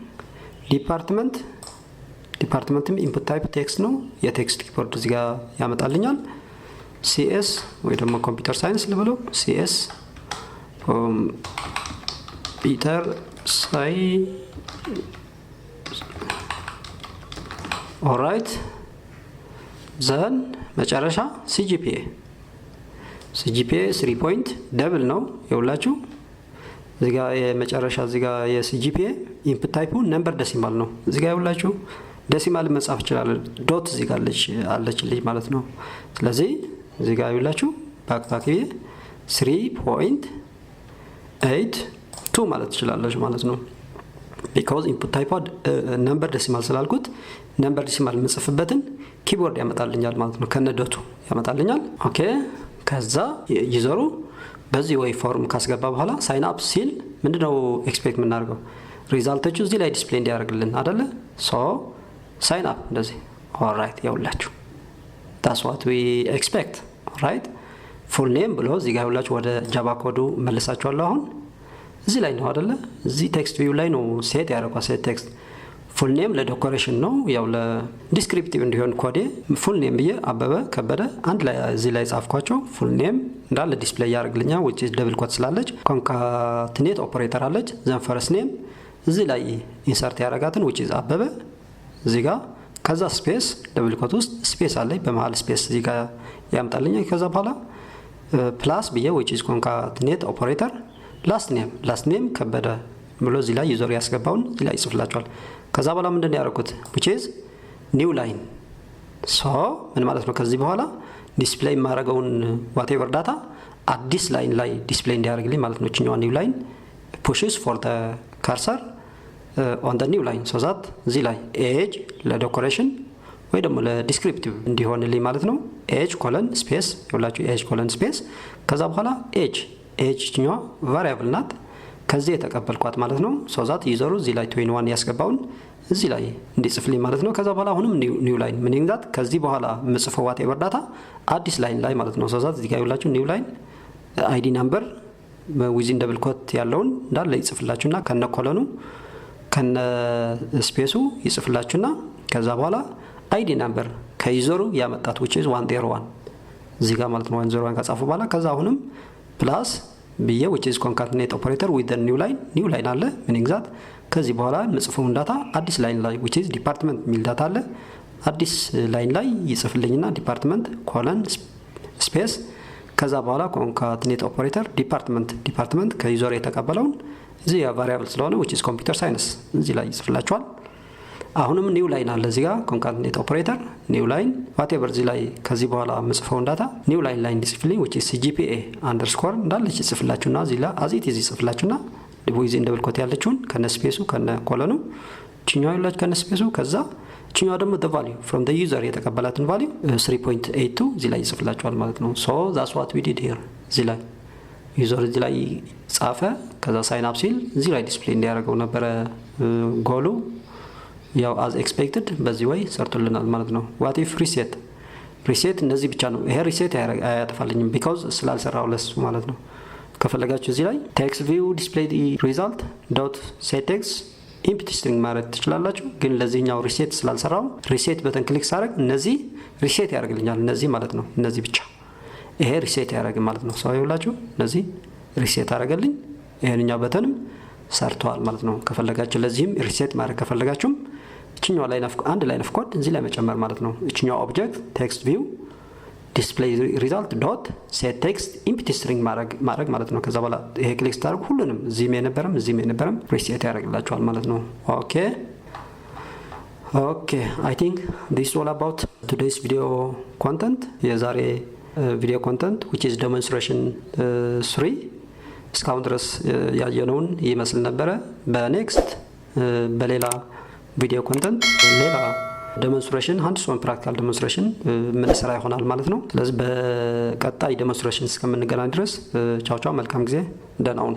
ዲፓርትመንትም ኢንፑት ታይፕ ቴክስት ነው። የቴክስት ኪቦርድ እዚህ ጋር ያመጣልኛል። ሲኤስ ወይ ደግሞ ኮምፒውተር ሳይንስ ልበለው ሲኤስ ኮምፒውተር ሳይ ኦራይት ዘን መጨረሻ ሲጂፒኤ 3 ፖይንት ደብል ነው ይኸውላችሁ። እዚህ ጋር የመጨረሻ እዚህ ጋር የሲጂፒኤ ኢንፑት ታይፑ ነምበር ዴሲማል ነው። እዚህ ጋር ይኸውላችሁ ዴሲማል መጻፍ ይችላል። ዶት እዚህ ጋር አለችልኝ ማለት ነው። ስለዚህ እዚህ ጋር ይኸውላችሁ ባክታኪ 3.82 ማለት ትችላለች ማለት ነው። ቢኮዝ ኢንፑት ታይፕ ነምበር ዴሲማል ስላልኩት ነምበር ዴሲማል የምጽፍበትን ኪቦርድ ያመጣልኛል ማለት ነው። ከነዶቱ ያመጣልኛል። ኦኬ ከዛ ዩዘሩ በዚህ ወይ ፎርም ካስገባ በኋላ ሳይን አፕ ሲል ምንድነው ኤክስፔክት የምናደርገው? ሪዛልቶቹ እዚህ ላይ ዲስፕሌይ እንዲያደርግልን አይደለ? ሶ ሳይን አፕ እንደዚህ ኦልራይት ያውላችሁ that's what we expect ኦልራይት ፉል ኔም ብሎ እዚህ ጋር ያውላችሁ ወደ ጃቫ ኮዱ መልሳችኋለሁ። አሁን እዚህ ላይ ነው አይደለ? እዚህ ቴክስት ቪው ላይ ነው ሴት ያደረኳ ሴት ቴክስት ፉል ኔም ለዴኮሬሽን ነው ያው ለዲስክሪፕቲቭ እንዲሆን ኮዴ ፉል ኔም ብዬ አበበ ከበደ አንድ ላይ እዚህ ላይ ጻፍኳቸው። ፉል ኔም እንዳለ ዲስፕሌይ ያደርግልኛል which is ደብል ኮት ስላለች ኮንካትኔት ኦፕሬተር አለች። ዘን ፈርስት ኔም እዚህ ላይ ኢንሰርት ያደርጋትን which is አበበ እዚህ ጋር ከዛ ስፔስ ደብል ኮት ውስጥ ስፔስ አለኝ በመሃል ስፔስ እዚህ ጋር ያምጣልኛል። ከዛ በኋላ ፕላስ ብዬ which is ኮንካትኔት ኦፕሬተር ላስት ኔም ከበደ ብሎ እዚህ ላይ ዩዘር ያስገባውን እዚህ ላይ ይጽፍላችኋል። ከዛ በኋላ ምንድነው ያደረኩት which is ኒው ላይን ሶ ምን ማለት ነው? ከዚህ በኋላ ዲስፕሌይ ማረጋውን whatever ዳታ አዲስ ላይን ላይ ዲስፕሌይ እንዲያደርግልኝ ማለት ነው። እቺኛው ኒው ላይን pushes for the cursor on the new line so that እዚህ ላይ age ለዴኮሬሽን ወይ ደግሞ ለዲስክሪፕቲቭ እንዲሆንልኝ ማለት ነው። age ኮለን ስፔስ ይኸውላችሁ age ኮለን ስፔስ ከዛ በኋላ age እቺኛው ቫሪያብል ናት ከዚህ የተቀበልኳት ማለት ነው። ሶ ዛት ዩዘሩ እዚህ ላይ 21 ያስገባውን እዚህ ላይ እንዲጽፍልኝ ማለት ነው። ከዛ በኋላ አሁንም ኒው ላይን ምን ይንዛት ከዚህ በኋላ ምጽፈው whatever ዳታ አዲስ ላይን ላይ ማለት ነው። ሶ ዛት እዚህ ጋር ይውላችሁ ኒው ላይን አይዲ ናምበር ዊዚን ደብል ኮት ያለውን እንዳለ ይጽፍላችሁና ከነ ኮለኑ ከነ ስፔሱ ይጽፍላችሁና ከዛ በኋላ አይዲ ናምበር ከዩዘሩ ያመጣት which is 101 እዚህ ጋር ማለት ነው 101 ከጻፉ በኋላ ከዛ አሁንም ፕላስ ብዬ which is concatenate operator with the new line አለ ምን ይግዛት ከዚህ በኋላ ምጽፈው ዳታ አዲስ ላይን ላይ which is department ሚል ዳታ አለ አዲስ ላይን ላይ ይጽፍልኝና ዲፓርትመንት ኮለን ስፔስ ከዛ በኋላ ኮንካትኔት ኦፐሬተር ዲፓርትመንት ከዩዘር የተቀበለውን እዚህ ቫሪያብል ስለሆነ which is computer science እዚህ ላይ ይጽፍላችኋል። አሁንም ኒው ላይን አለ እዚህ ጋር ኮንካትኔት ኦፐሬተር ኒው ላይን whatever እዚህ ላይ ከዚህ በኋላ ምጽፈውን ዳታ ኒው ላይን ላይ እንዲጽፍልኝ which is CGPA አንደርስኮር እንዳለች ይጽፍላችሁና እዚህ ላይ አዚት እዚህ ይጽፍላችሁና ዲቮይዝ ኢን ደብል ኮት ያለችውን ከነ ስፔሱ ከነ ኮሎኑ ችኛው ያላችሁ ከነ ስፔሱ ከዛ ችኛው ደግሞ the value from the user የተቀበላትን value 3.82 እዚህ ላይ ይጽፍላችኋል ማለት ነው። so that's what we did here እዚህ ላይ ዩዘር እዚህ ላይ ጻፈ ከዛ ሳይን አፕ ሲል እዚህ ላይ ዲስፕሌይ እንዲያደርገው ነበረ ጎሉ ያው as expected በዚህ ወይ ሰርቶልናል ማለት ነው። what if reset እነዚህ ብቻ ነው ይሄ reset አያጠፋልኝም because ስላልሰራው ለሱ ማለት ነው። ከፈለጋችሁ እዚህ ላይ text view display the result dot settext ኢምፕቲ ስትሪንግ ማለት ትችላላችሁ። ግን ለዚህኛው ሪሴት ስላልሰራው ሪሴት በተን ክሊክ ሳደርግ እነዚህ ሪሴት ያደርግልኛል እነዚህ ማለት ነው። እነዚህ ብቻ ይሄ ሪሴት ያደርግ ማለት ነው። ሰው ይውላችሁ እነዚህ ሪሴት አደረገልኝ ይሄንኛው በተንም ሰርቷል ማለት ነው። ከፈለጋችሁ ለዚህም ሪሴት ማድረግ ከፈለጋችሁም እቺኛው ላይን ኦፍ አንድ ላይን ኦፍ ኮድ እዚህ ላይ መጨመር ማለት ነው። እቺኛው ኦብጀክት ቴክስት ቪው ዲስፕሌይ ሪዛልት ዶት ሴት ቴክስት ኢምፕቲ ስትሪንግ ማድረግ ማለት ነው። ከዛ በኋላ ይሄ ክሊክ ስታደርጉ ሁሉንም እዚህም የነበረም ሪሴት ያደርግላችኋል ማለት ነው። ኦኬ አይ ቲንክ this is all about today's video content የዛሬ ቪዲዮ ኮንተንት which is demonstration 3 እስካሁን ድረስ ያየነውን ይመስል ነበረ። በኔክስት በሌላ ቪዲዮ ኮንተንት ሌላ ዴሞንስትሬሽን ሃንድስ-ኦን ፕራክቲካል ዴሞንስትሬሽን ምን ሰራ ይሆናል ማለት ነው። ስለዚህ በቀጣይ ዴሞንስትሬሽን እስከምንገናኝ ድረስ ቻው መልካም ጊዜ ደህና ሁኑ።